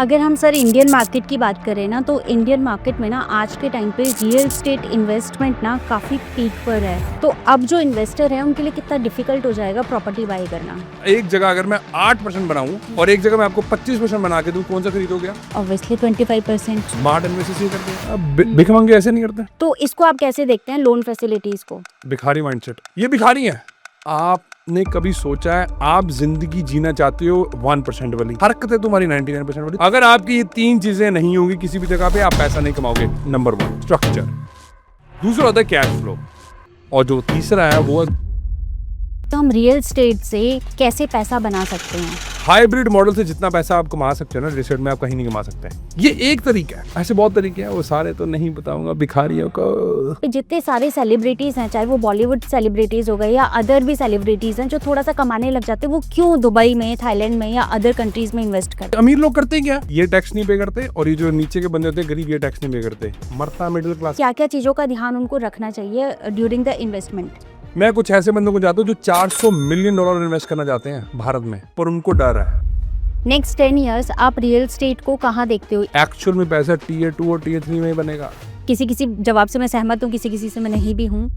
अगर हम sir Indian market की बात करें ना तो इंडियन मार्केट में ना आज के टाइम पे रियल एस्टेट इन्वेस्टमेंट ना काफ़ी पीक पर है। तो अब जो इन्वेस्टर है उनके लिए कितना डिफिकल्ट हो जाएगा प्रॉपर्टी बाई करना। एक जगह अगर मैं 8% बनाऊं और एक जगह मैं आपको 25% बना के दूं, कौन सा खरीदोगे आप? ऑब्वियसली 25%। स्मार्ट इन्वेस्टर्स ये करते हैं। अब भिखमंगे ऐसे नहीं करते। तो इसको आप कैसे देखते हैं लोन फैसिलिटीज़ को? भिखारी माइंडसेट, ये भिखारी है। आपने कभी सोचा है आप जिंदगी जीना चाहते हो 1% वाली, हरकतें तुम्हारी 99% वाली? अगर आपकी ये 3 चीजें नहीं होंगी किसी भी जगह पे, आप पैसा नहीं कमाओगे। नंबर 1 स्ट्रक्चर, दूसरा होता है कैश फ्लो, और जो तीसरा है वो तो हम रियल एस्टेट से कैसे पैसा बना सकते हैं? हाइब्रिड मॉडल से जितना पैसा आप कमा सकते हो ना, रियल एस्टेट में आप कहीं नहीं कमा सकते हैं। ये एक तरीका है, ऐसे बहुत तरीके हैं, वो सारे तो नहीं बताऊंगा भिखारियों को। जितने सारे सेलिब्रिटीज़ हैं, चाहे वो बॉलीवुड सेलिब्रिटीज़ हो गए या अदर भी सेलिब्रिटीज़ हैं जो थोड़ा सा कमाने लग जाते हैं, वो क्यों दुबई में, थाईलैंड में या अदर कंट्रीज में इन्वेस्ट करते अमीर लोग करते हैं क्या? ये टैक्स नहीं पे करते, और ये जो नीचे के बंदे होते हैं गरीब, ये टैक्स नहीं पे करते। मरता मिडिल क्लास। क्या क्या चीज़ों का ध्यान उनको रखना चाहिए ड्यूरिंग द इन्वेस्टमेंट? मैं कुछ ऐसे बंदों को जानता हूँ जो $400 मिलियन इन्वेस्ट करना चाहते हैं भारत में, पर उनको डर है। नेक्स्ट 10 इयर्स आप रियल एस्टेट को कहाँ देखते हो? एक्चुअल में पैसा टीयर 2 और टीयर 3 में ही बनेगा। किसी किसी जवाब से मैं सहमत हूँ, किसी किसी से मैं नहीं भी हूँ।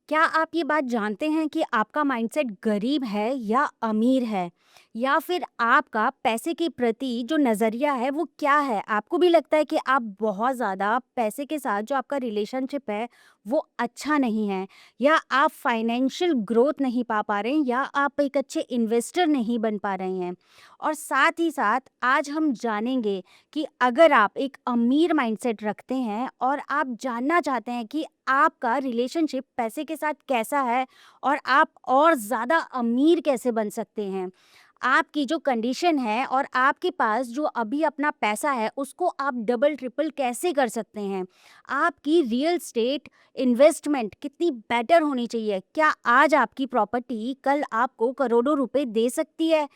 क्या आप ये बात जानते हैं कि आपका माइंडसेट गरीब है या अमीर है, या फिर आपका पैसे के प्रति जो नज़रिया है वो क्या है? आपको भी लगता है कि आप बहुत ज़्यादा पैसे के साथ जो आपका रिलेशनशिप है वो अच्छा नहीं है, या आप फाइनेंशियल ग्रोथ नहीं पा पा रहे हैं, या आप एक अच्छे इन्वेस्टर नहीं बन पा रहे हैं। और साथ ही साथ आज हम जानेंगे कि अगर आप एक अमीर माइंडसेट रखते हैं और आप जानना चाहते हैं कि आपका रिलेशनशिप पैसे के साथ कैसा है और आप और ज़्यादा अमीर कैसे बन सकते हैं, आपकी जो कंडीशन है और आपके पास जो अभी अपना पैसा है उसको आप डबल ट्रिपल कैसे कर सकते हैं, आपकी रियल स्टेट इन्वेस्टमेंट कितनी बेटर होनी चाहिए, क्या आज आपकी प्रॉपर्टी कल आपको करोड़ों रुपए दे सकती है।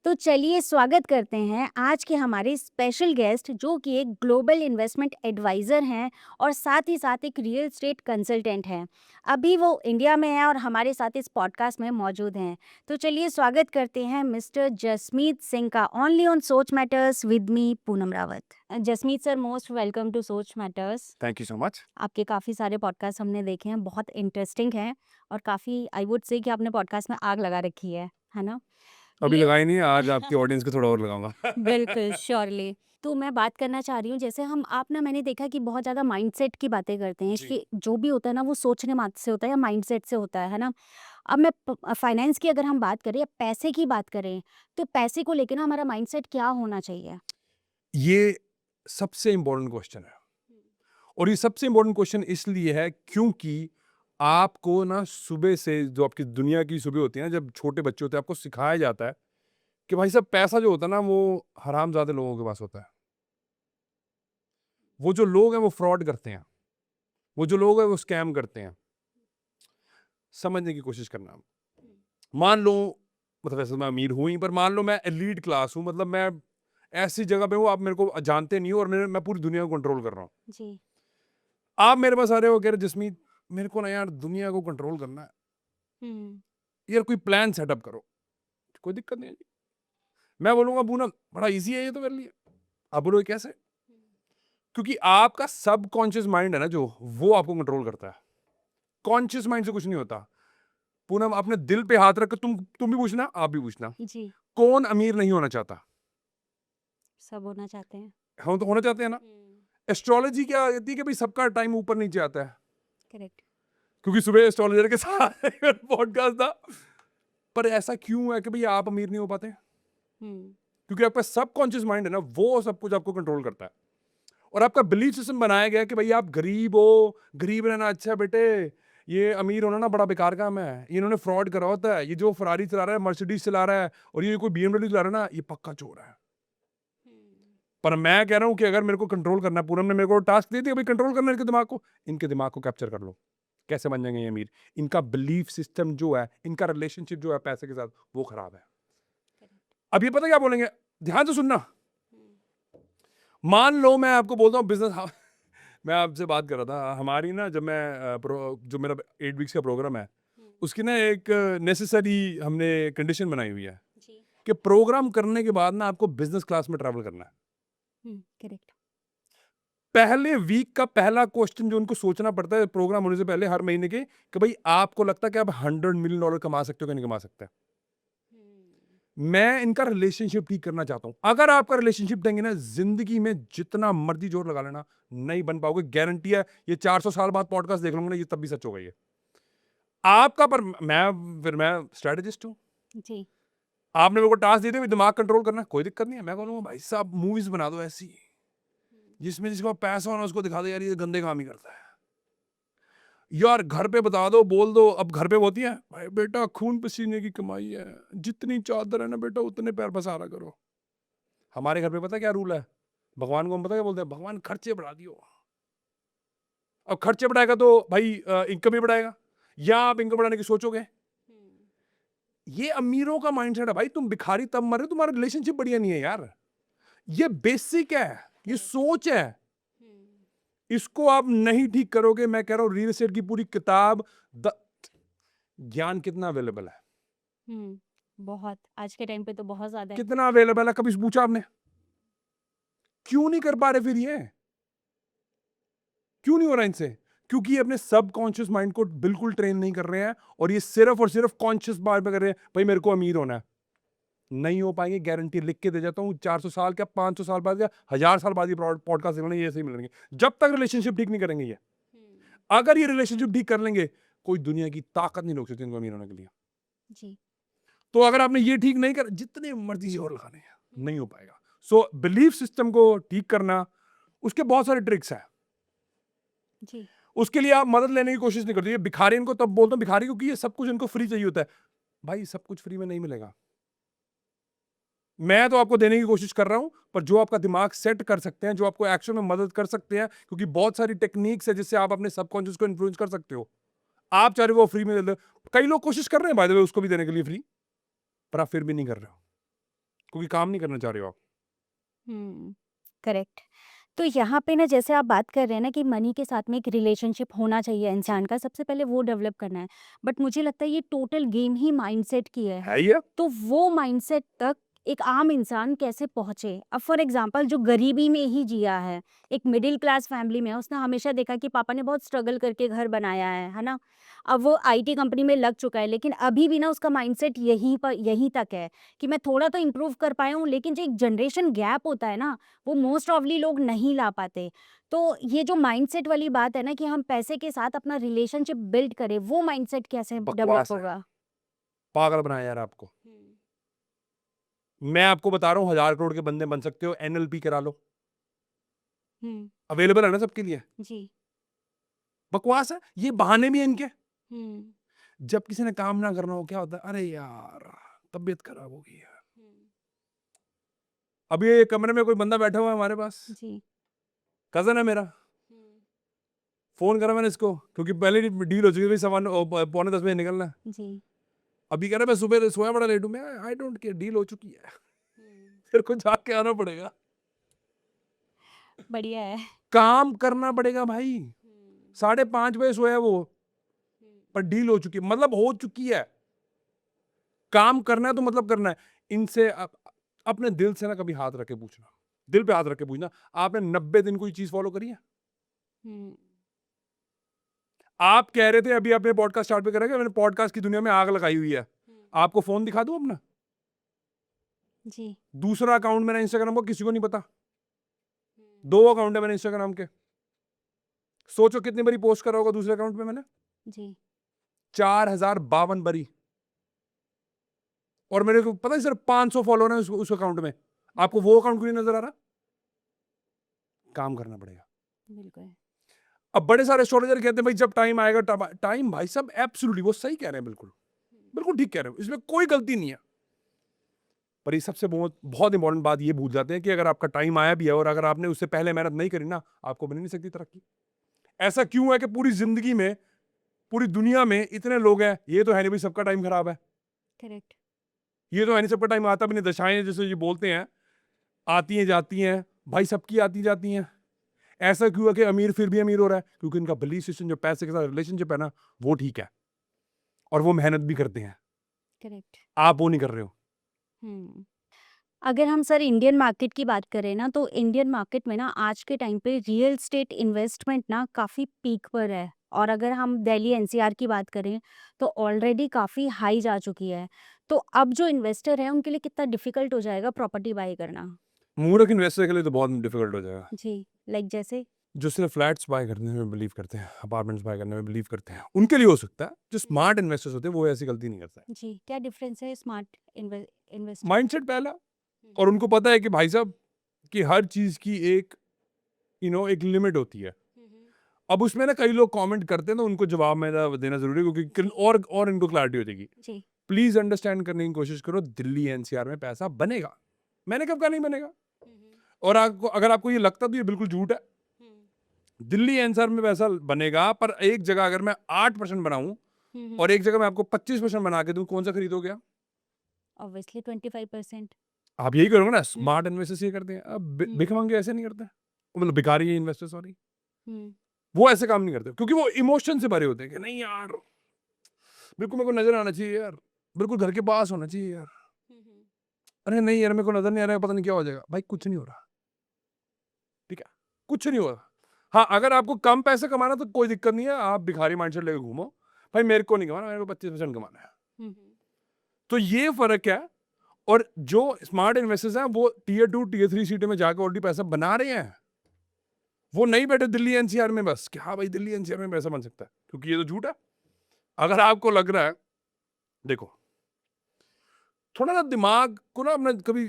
तो चलिए स्वागत करते हैं आज के हमारे स्पेशल गेस्ट जो कि एक ग्लोबल इन्वेस्टमेंट एडवाइज़र हैं और साथ ही साथ एक रियल स्टेट कंसल्टेंट हैं। अभी वो इंडिया में हैं और हमारे साथ इस पॉडकास्ट में मौजूद हैं। तो चलिए स्वागत करते हैं मिस्टर जसमीत सिंह का, only on Soch matters with me Poonam Rawat. Jasmeet sir, most welcome to Soch matters. Thank you so much. आपके काफ़ी सारे पॉडकास्ट हमने देखे हैं, बहुत इंटरेस्टिंग हैं और काफ़ी आई वुड से कि आपने पॉडकास्ट में आग लगा रखी है ना? अभी ये लगाई नहीं है, आज आपकी ऑडियंस को थोड़ा और लगाऊंगा। बिल्कुल, श्योरली। तो मैं बात करना चाह रही हूँ, जैसे हम आप ना मैंने देखा कि बहुत ज़्यादा माइंडसेट की बातें करते हैं जी। कि जो भी होता है ना वो सोचने मात्र से होता है या माइंडसेट से होता है ना? अब मैं फाइनेंस की अगर हम बात करें या पैसे की बात करें, तो पैसे को लेके ना हमारा माइंडसेट क्या होना चाहिए? ये सबसे इम्पोर्टेंट क्वेश्चन है, और ये सबसे इम्पोर्टेंट क्वेश्चन इसलिए है क्योंकि आपको ना सुबह से, जो आपकी दुनिया की सुबह होती है ना, जब छोटे बच्चे होते हैं, आपको सिखाया जाता है कि भाई साहब पैसा जो होता है ना वो हरामजादे लोगों के पास होता है। वो जो लोग हैं वो फ्रॉड करते हैं, वो जो लोग हैं वो स्कैम करते हैं। समझने की कोशिश करना। मान लो, मतलब वैसे तो मैं अमीर हूं ही, पर मान लो मैं एलीट क्लास हूं, मतलब मैं ऐसी जगह पे हूं, आप मेरे को जानते नहीं हो, और मैं पूरी दुनिया को कंट्रोल कर रहा हूं। जी। आप मेरे पास आ रहे हो, कह रहे जसमीत मेरे को ना यार दुनिया को कंट्रोल करना है, हुँ। यार कोई प्लान सेटअप करो। कोई दिक्कत नहीं है जी। मैं बोलूंगा पूनम बड़ा इजी है ये तो मेरे लिए। आप बोलोगे कैसे? क्योंकि आपका सबकॉन्शियस माइंड है ना, जो वो आपको कंट्रोल करता है। कॉन्शियस माइंड से कुछ नहीं होता। पूनम अपने दिल पे हाथ रख के तुम भी पूछना, आप भी पूछना, जी, कौन अमीर नहीं होना चाहता? सब होना चाहते हैं। हम तो होना चाहते हैं ना। हुँ। एस्ट्रोलॉजी क्या कहती है कि भाई सबका टाइम ऊपर नीचे आता है, करेक्ट। क्योंकि सुबह एस्ट्रोलॉजर के साथ पॉडकास्ट था। पर ऐसा क्यों है कि भाई आप अमीर नहीं हो पाते? हुँ। क्योंकि आपका सबकॉन्शियस माइंड है ना, वो सब कुछ आपको कंट्रोल करता है, और आपका बिलीफ सिस्टम बनाया गया है कि भाई आप गरीब हो, गरीब रहना अच्छा है बेटे, ये अमीर होना ना बड़ा बेकार काम है, ये इन्होंने फ्रॉड करा होता है, ये जो फरारी चला रहा है, मर्सिडीज चला रहा है, और ये कोई बीएमडब्ल्यू चला रहा है ना, ये पक्का चोर है। हुँ। पर मैं कह रहा हूं कि अगर मेरे को कंट्रोल करना है, पूनम ने मेरे को टास्क दे दिया भाई कंट्रोल करना है इनके दिमाग को, इनके दिमाग को कैप्चर कर लो। कैसे बन जाएंगे ये अमीर? इनका बिलीफ सिस्टम जो है, इनका रिलेशनशिप जो है पैसे के साथ, वो खराब है। करेक्ट। अब ये पता क्या बोलेंगे, ध्यान से सुनना। हुँ। मान लो मैं आपको बोलता हूँ बिजनेस मैं आपसे बात कर रहा था हमारी ना जब मैं जो मेरा 8 वीक्स का प्रोग्राम है उसकी ना एक नेसेसरी हमने कंडीशन बनाई हुई है जी कि प्रोग्राम करने के बाद ना आपको बिजनेस क्लास में ट्रैवल करना है। करेक्ट पहले वीक का पहला क्वेश्चन जो उनको सोचना पड़ता है प्रोग्राम होने से पहले हर महीने के कि भाई आपको लगता है कि आप $100 मिलियन कमा सकते हो कि नहीं कमा सकते। मैं इनका रिलेशनशिप ठीक करना चाहता हूं। अगर आपका रिलेशनशिप देंगे ना जिंदगी में जितना मर्जी जोर लगा लेना नहीं बन पाओगे, गारंटी है। ये 400 साल बाद पॉडकास्ट देख लूंगा ना ये तब भी सच होगा ये आपका। पर मैं स्ट्रेटेजिस्ट हूं। जी आपने मेरे को टास्क दे दिया दिमाग कंट्रोल करना, कोई दिक्कत नहीं है। मैं कहूंगा भाई साहब मूवीज बना दो ऐसी जिसमें जिसको पैसा होना उसको दिखा दो यार ये गंदे काम ही करता है। यार घर पे बता दो, बोल दो। अब घर पे होती है भाई बेटा खून पसीने की कमाई है, जितनी चादर है ना बेटा उतने पैर पसारा करो। हमारे घर पे पता क्या रूल है? भगवान को हम पता क्या बोलते हैं? भगवान खर्चे बढ़ा दियो। अब खर्चे बढ़ाएगा तो भाई इनकम भी बढ़ाएगा, या आप इनकम बढ़ाने की सोचोगे। ये अमीरों का माइंडसेट है भाई। तुम भिखारी तब मरे तुम्हारा रिलेशनशिप बढ़िया नहीं है यार। ये बेसिक है, ये सोच है। इसको आप नहीं ठीक करोगे, मैं कह रहा हूं रियल एस्टेट की पूरी किताब ज्ञान कितना अवेलेबल है, बहुत आज के टाइम पे तो बहुत ज्यादा है। कितना अवेलेबल है, कभी पूछा आपने? क्यों नहीं कर पा रहे फिर ये? क्यों नहीं हो रहा इनसे? क्योंकि ये अपने सबकॉन्शियस माइंड को बिल्कुल ट्रेन नहीं कर रहे हैं और ये सिर्फ और सिर्फ कॉन्शियस माइंड में कर रहे हैं भाई मेरे को अमीर होना है। नहीं हो पाएंगे, गारंटी लिख के दे जाता हूँ। 400 साल क्या 500 साल बाद या 1000 साल बाद ये पॉडकास्ट मिलेंगे, ये ऐसे ही मिलेंगे जब तक रिलेशनशिप ठीक नहीं करेंगे ये। अगर ये रिलेशनशिप ठीक कर लेंगे कोई दुनिया की ताकत नहीं रोक सकती इनको अमीर होने के लिए। जी तो अगर आपने ये ठीक नहीं कर, जितने मर्जी जोर लगाने हैं नहीं हो पाएगा। सो बिलीफ सिस्टम को ठीक करना, उसके बहुत सारे ट्रिक्स हैं। जी उसके लिए आप मदद लेने की कोशिश नहीं करते। ये भिखारी, इनको तब बोलता हूं भिखारी क्योंकि ये सब कुछ इनको फ्री चाहिए होता है। भाई सब कुछ फ्री में नहीं मिलेगा। मैं तो आपको देने की कोशिश कर रहा हूं, पर जो आपका दिमाग सेट कर सकते हैं, जो आपको एक्शन में मदद कर सकते हैं, क्योंकि बहुत सारी टेक्निक्स है जिससे आप अपने सबकॉन्शियस को इन्फ्लुएंस कर सकते हो। आप चाह रहे हो वो फ्री में दे दो। कई लोग कोशिश कर रहे हैं बाय द वे उसको भी देने के लिए फ्री, पर आप फिर भी नहीं कर रहे हो क्योंकि काम नहीं करना चाह रहे हो आप। करेक्ट। तो यहाँ पे ना जैसे आप बात कर रहे हैं ना कि मनी के साथ में एक रिलेशनशिप होना चाहिए इंसान का, सबसे पहले वो डेवलप करना है। बट मुझे लगता है ये टोटल गेम ही माइंडसेट की है। है ये तो वो माइंडसेट तक एक आम इंसान कैसे पहुंचे? अब फॉर एग्जांपल जो गरीबी में ही जिया है, एक मिडिल क्लास फैमिली में, उसने हमेशा देखा कि पापा ने बहुत स्ट्रगल करके घर बनाया है ना? अब वो आईटी कंपनी में लग चुका है, लेकिन अभी भी ना उसका माइंडसेट यहीं तक है कि मैं थोड़ा तो इम्प्रूव कर पाया हूँ, लेकिन जो एक जनरेशन गैप होता है ना, वो मोस्ट ऑफली लोग नहीं ला पाते। तो ये जो माइंडसेट वाली बात है ना कि हम पैसे के साथ अपना रिलेशनशिप बिल्ड करें, वो माइंडसेट कैसे डेवलप बकवास है, होगा? पागल बनाया यार आपको। मैं आपको बता रहा हूँ 1000 करोड़ के बंदे बन सकते हो, एनएलपी करा लो, हम्म अवेलेबल है ना सबके लिए। जी बकवास है, ये बहाने भी है इनके। हम्म जब किसी ने काम ना करना हो क्या होता है? अरे यार तबीयत खराब हो गई है। अभी ये कमरे में कोई बंदा बैठा हुआ है हमारे पास, जी कजन है मेरा। फोन करा मैंने इसको क्योंकि पहले डील हो चुकी थी, भाई 9:45 निकलना है। जी अभी कह रहा है मैं सुबह सोया बड़ा लेट हूं। मैं आई डोंट केयर, डील हो चुकी है, तेरे को जाग के आना पड़ेगा। बढ़िया है। काम करना पड़ेगा भाई। 5:30 सोया वो, पर डील हो चुकी है, मतलब हो चुकी है। काम करना है तो मतलब करना है। इनसे अपने दिल से ना कभी हाथ रख के पूछना, दिल पे हाथ रख के पूछना, आपने 90 दिन कोई चीज फॉलो करी है? आप कह रहे थे अभी आपने पॉडकास्ट स्टार्ट पे करा कि मैंने पॉडकास्ट की दुनिया में आग लगाई हुई है। आपको फोन दिखा दूं अपना? जी दूसरा अकाउंट मेरा इंस्टाग्राम का किसी को नहीं पता। 2 अकाउंट है मेरे इंस्टाग्राम के। सोचो कितनी बारी पोस्ट करा होगा दूसरे अकाउंट पे मैंने? जी 4052 बारी। और मेरे को पता है सिर्फ 500 फॉलोअर है उस अकाउंट में। आपको वो अकाउंट क्यों नहीं नजर आ रहा? काम करना पड़ेगा। बिल्कुल अब बड़े सारे एस्ट्रोलॉजर कहते हैं भाई जब टाइम आएगा, टाइम भाई सब एब्सोल्युटली वो सही कह रहे हैं, बिल्कुल बिल्कुल ठीक कह रहे हो, इसमें कोई गलती नहीं है। पर ये सबसे बहुत बहुत इंपॉर्टेंट बात ये भूल जाते हैं कि अगर आपका टाइम आया भी है और अगर आपने उससे पहले मेहनत नहीं करी ना, आपको मिल नहीं सकती तरक्की। ऐसा क्यों है कि पूरी जिंदगी में पूरी दुनिया में इतने लोग हैं, ये तो है नहीं भाई सबका टाइम खराब है, करेक्ट ये तो है नहीं सबका टाइम आता भी नहीं। दशाएं जैसे ये बोलते हैं आती हैं जाती हैं, भाई सबकी आती जाती हैं। ऐसा क्यों है कि अमीर फिर भी अमीर हो रहा है? क्योंकि इनका बिलीफ सिस्टम जो पैसे के साथ रिलेशनशिप है ना, वो ठीक है और वो मेहनत भी करते हैं। करेक्ट। आप वो नहीं कर रहे हो। हम्म। अगर हम सर इंडियन मार्केट की बात करें ना, तो इंडियन मार्केट में ना आज के टाइम पे रियल एस्टेट इन्वेस्टमेंट ना काफ़ी पीक पर है। और अगर हम दिल्ली एनसीआर की बात करें तो ऑलरेडी काफ़ी हाई जा चुकी है। तो अब जो इन्वेस्टर है उनके लिए कितना डिफिकल्ट हो जाएगा प्रॉपर्टी बाय करना। मूर्ख इन्वेस्टर के लिए तो बहुत डिफिकल्ट हो जाएगा। जी। लाइक जैसे। जो सिर्फ फ्लैट्स बाय करने में बिलीव करते हैं, अपार्टमेंट्स बाय करने में बिलीव करते हैं, उनके लिए हो सकता है। जो स्मार्ट इन्वेस्टर्स होते हैं वो ऐसी गलती नहीं करते हैं। जी, क्या डिफरेंस है स्मार्ट इन्वेस्टर। माइंडसेट पहला, और उनको पता है कि भाई साहब कि हर चीज की एक एक लिमिट होती है। अब उसमें ना कई लोग कमेंट करते हैं तो उनको जवाब में देना जरूरी है, क्योंकि और इनको क्लैरिटी हो जाएगी। जी। प्लीज अंडरस्टैंड करने की कोशिश करो, दिल्ली एनसीआर में पैसा बनेगा। मैंने कब कहा नहीं बनेगा? और आपको अगर आपको ये लगता तो ये बिल्कुल झूठ है। दिल्ली एनसीआर में पैसा बनेगा, पर एक जगह अगर मैं 8% बनाऊं और एक जगह मैं आपको 25% बना के दूं, कौन सा खरीदोगे आप? ऑब्वियसली 25%। आप यही करोगे ना। स्मार्ट इन्वेस्टर्स ये करते हैं। अब भिखमंगे ऐसे नहीं करते, मतलब भिखारी इन्वेस्टर, सॉरी, वो ऐसे काम नहीं करते, क्योंकि वो इमोशन से भरे होते हैं कि नहीं यार, बिल्कुल मेरे को नजर आना चाहिए यार, बिल्कुल घर के पास होना चाहिए यार, अरे नहीं यार मेरे को नजर नहीं आ रहा है, पता नहीं क्या हो जाएगा। भाई कुछ नहीं हो रहा, ठीक है, कुछ नहीं हो रहा। हाँ, अगर आपको कम पैसे कमाना तो कोई दिक्कत नहीं है, आप भिखारी माइंडसेट लेके घूमो। भाई मेरे को नहीं कमाना, मेरे को 25% कमाना है। तो ये फर्क है। और जो स्मार्ट इन्वेस्टर्स हैं वो टीयर 2 टीयर 3 सीटें में जाकर ऑलरेडी पैसा बना रहे हैं। वो नहीं बैठे दिल्ली एनसीआर में बस कि हाँ भाई दिल्ली एनसीआर में पैसा बन सकता है, क्योंकि ये तो झूठ है। अगर आपको लग रहा है, देखो, थोड़ा ना दिमाग को ना अपना कभी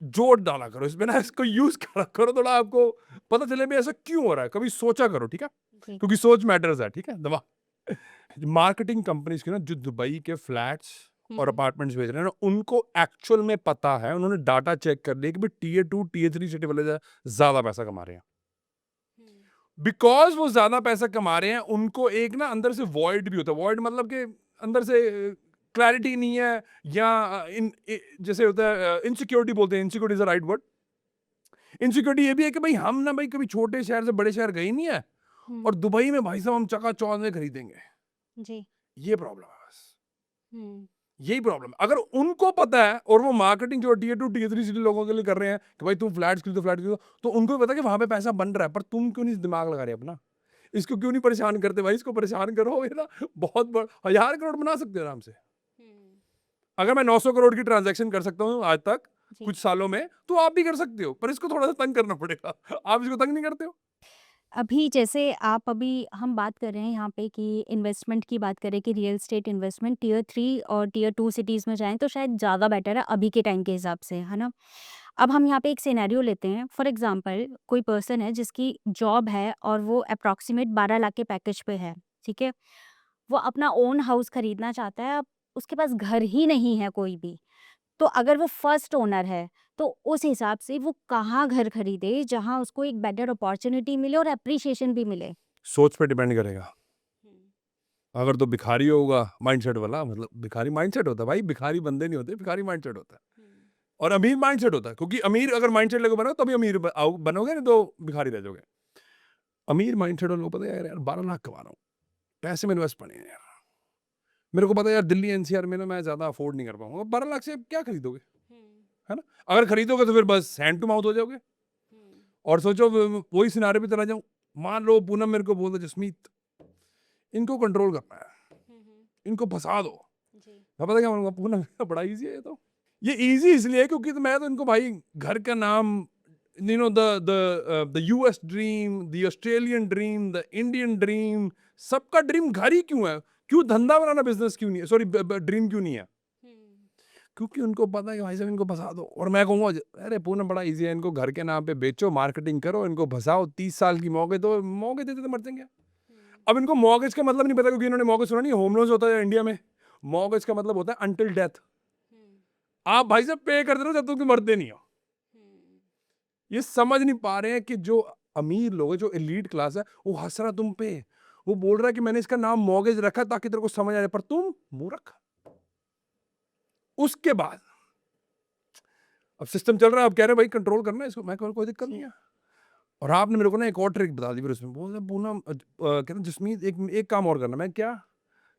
जोर डाला करो इसमें ना, इसको यूज करा करो, थोड़ा आपको पता चले भी ऐसा क्यों हो रहा है, कभी सोचा करो, ठीक है? क्योंकि सोच मैटर्स है, ठीक है? दवा मार्केटिंग कंपनीज के ना जो दुबई के फ्लैट्स और अपार्टमेंट्स बेच रहे हैं ना, उनको एक्चुअल में पता है, उन्होंने डाटा चेक कर लिया कि भाई टीयर 2 टीयर 3 सिटी वाले ज्यादा पैसा कमा रहे हैं। बिकॉज वो ज्यादा पैसा कमा रहे हैं, उनको एक ना अंदर से वॉइड भी होता है। वॉइड मतलब कि अंदर से क्लैरिटी नहीं है, या जैसे होता है इनसिक्योरिटी, बोलते हैं insecurity is the right word. Insecurity ये भी है कि भाई हम ना भाई कभी छोटे शहर से बड़े शहर गए नहीं है, और दुबई में भाई साहब हम चकाचौंध में खरीदेंगे। जी। ये प्रॉब्लम है बस, यही प्रॉब्लम है। अगर उनको पता है, और वो मार्केटिंग जो टीयर 2 टीयर 3 सिटी लोगों के लिए कर रहे हैं कि भाई तुम फ्लैट्स खरीदो, फ्लैट खरीदो, तो उनको भी पता है कि वहां पे पैसा बन रहा है। पर तुम क्यों नहीं दिमाग लगा रहे अपना? इसको क्यों नहीं परेशान करते? भाई इसको परेशान करो, ये ना बहुत बड़ा 1000 करोड़ बना सकते हो आराम से। अगर मैं 900 करोड़ की ट्रांजैक्शन कर सकता हूँ आज तक कुछ सालों में, तो आप भी कर सकते हो, पर इसको थोड़ा सा तंग करना पड़ेगा। आप इसको तंग नहीं करते हो। अभी जैसे आप अभी हम बात कर रहे हैं यहाँ पे कि इन्वेस्टमेंट की बात करें कि रियल एस्टेट इन्वेस्टमेंट टीयर 3 और टीयर 2 सिटीज़ में जाएँ तो शायद ज़्यादा बेटर है अभी के टाइम के हिसाब से, है ना? अब हम यहाँ पे एक सिनेरियो लेते हैं। फॉर एग्ज़ाम्पल कोई पर्सन है जिसकी जॉब है और वो अप्रॉक्सिमेट 12 लाख के पैकेज पे है, ठीक है? वो अपना ओन हाउस खरीदना चाहता है, अब उसके पास घर ही नहीं है कोई भी। तो अगर वो फर्स्ट ओनर है, तो उस हिसाब से वो कहाँ घर खरीदे जहाँ उसको एक बेटर अपॉर्च्युनिटी मिले और एप्रिसिएशन भी मिले? सोच पे डिपेंड करेगा। अगर तो भिखारी होगा माइंडसेट वाला, मतलब भिखारी माइंडसेट होता है भाई, भिखारी बंदे नहीं होते, भिखारी माइंडसेट होता है। और अमीर माइंडसेट होता है, क्योंकि अमीर अगर माइंडसेट लेकर बनो तभी अमीर बनोगे, नहीं तो भिखारी रह जाओगे। अमीर माइंडसेट वालों को पता है यार 12 लाख कमा रहा हूँ, पैसे मेरे पास पड़े हैं यार, मेरे को पता है यार दिल्ली एनसीआर में ना मैं ज्यादा अफोर्ड नहीं कर पाऊंगा। 12 लाख से क्या खरीदोगे, है ना? अगर खरीदोगे तो फिर बस हैंड टू माउथ हो जाओगे। और सोचो वही सिनारे पे चला जाऊं, मान लो पूनम मेरे को बोल दो जसमीत इनको कंट्रोल करना है, इनको फंसा दो, मैं पता क्या बोलूंगा? पूनम बड़ा इजी है ये तो। ये इजी इसलिए है क्योंकि तो मैं तो इनको भाई घर का नाम, the US dream, the Australian dream, the Indian dream, सबका ड्रीम घर ही क्यों है? क्यों धंधा बनाना बिजनेस क्यों नहीं है, सॉरी ड्रीम क्यों नहीं है? क्योंकि उनको पता है कि भाई साहब इनको फंसा दो। और मैं कहूँगा अरे पूनम बड़ा इजी है, इनको घर के नाम पे बेचो, मार्केटिंग करो, इनको फंसाओ, 30 साल की मौके तो मौके देते तो मर जाएंगे। अब इनको मॉर्गेज का मतलब नहीं पता, क्योंकि इन्होंने मॉर्गेज सुना नहीं, होम लोन्स होता है इंडिया में। मॉर्गेज का मतलब होता है अनटिल डेथ, आप भाई साहब पे करते रहो जब तक मरते नहीं हो। ये समझ नहीं पा रहे हैं कि जो अमीर लोग हैं, जो एलीट क्लास है, वो हंस रहा तुम पे, वो बोल रहा है कि मैंने इसका नाम मॉर्गेज रखा ताकि तेरे को समझ आ जाए, पर तुम मूर्ख। उसके बाद अब सिस्टम चल रहा है, अब कह रहे हैं भाई कंट्रोल करना है इसको, मैं कहूँ कोई दिक्कत नहीं जी। है। और आपने मेरे को ना एक और ट्रिक बता दी फिर उसमें, बोल रहे पूनम कहते हैं जसमीत एक एक काम और करना, मैं क्या?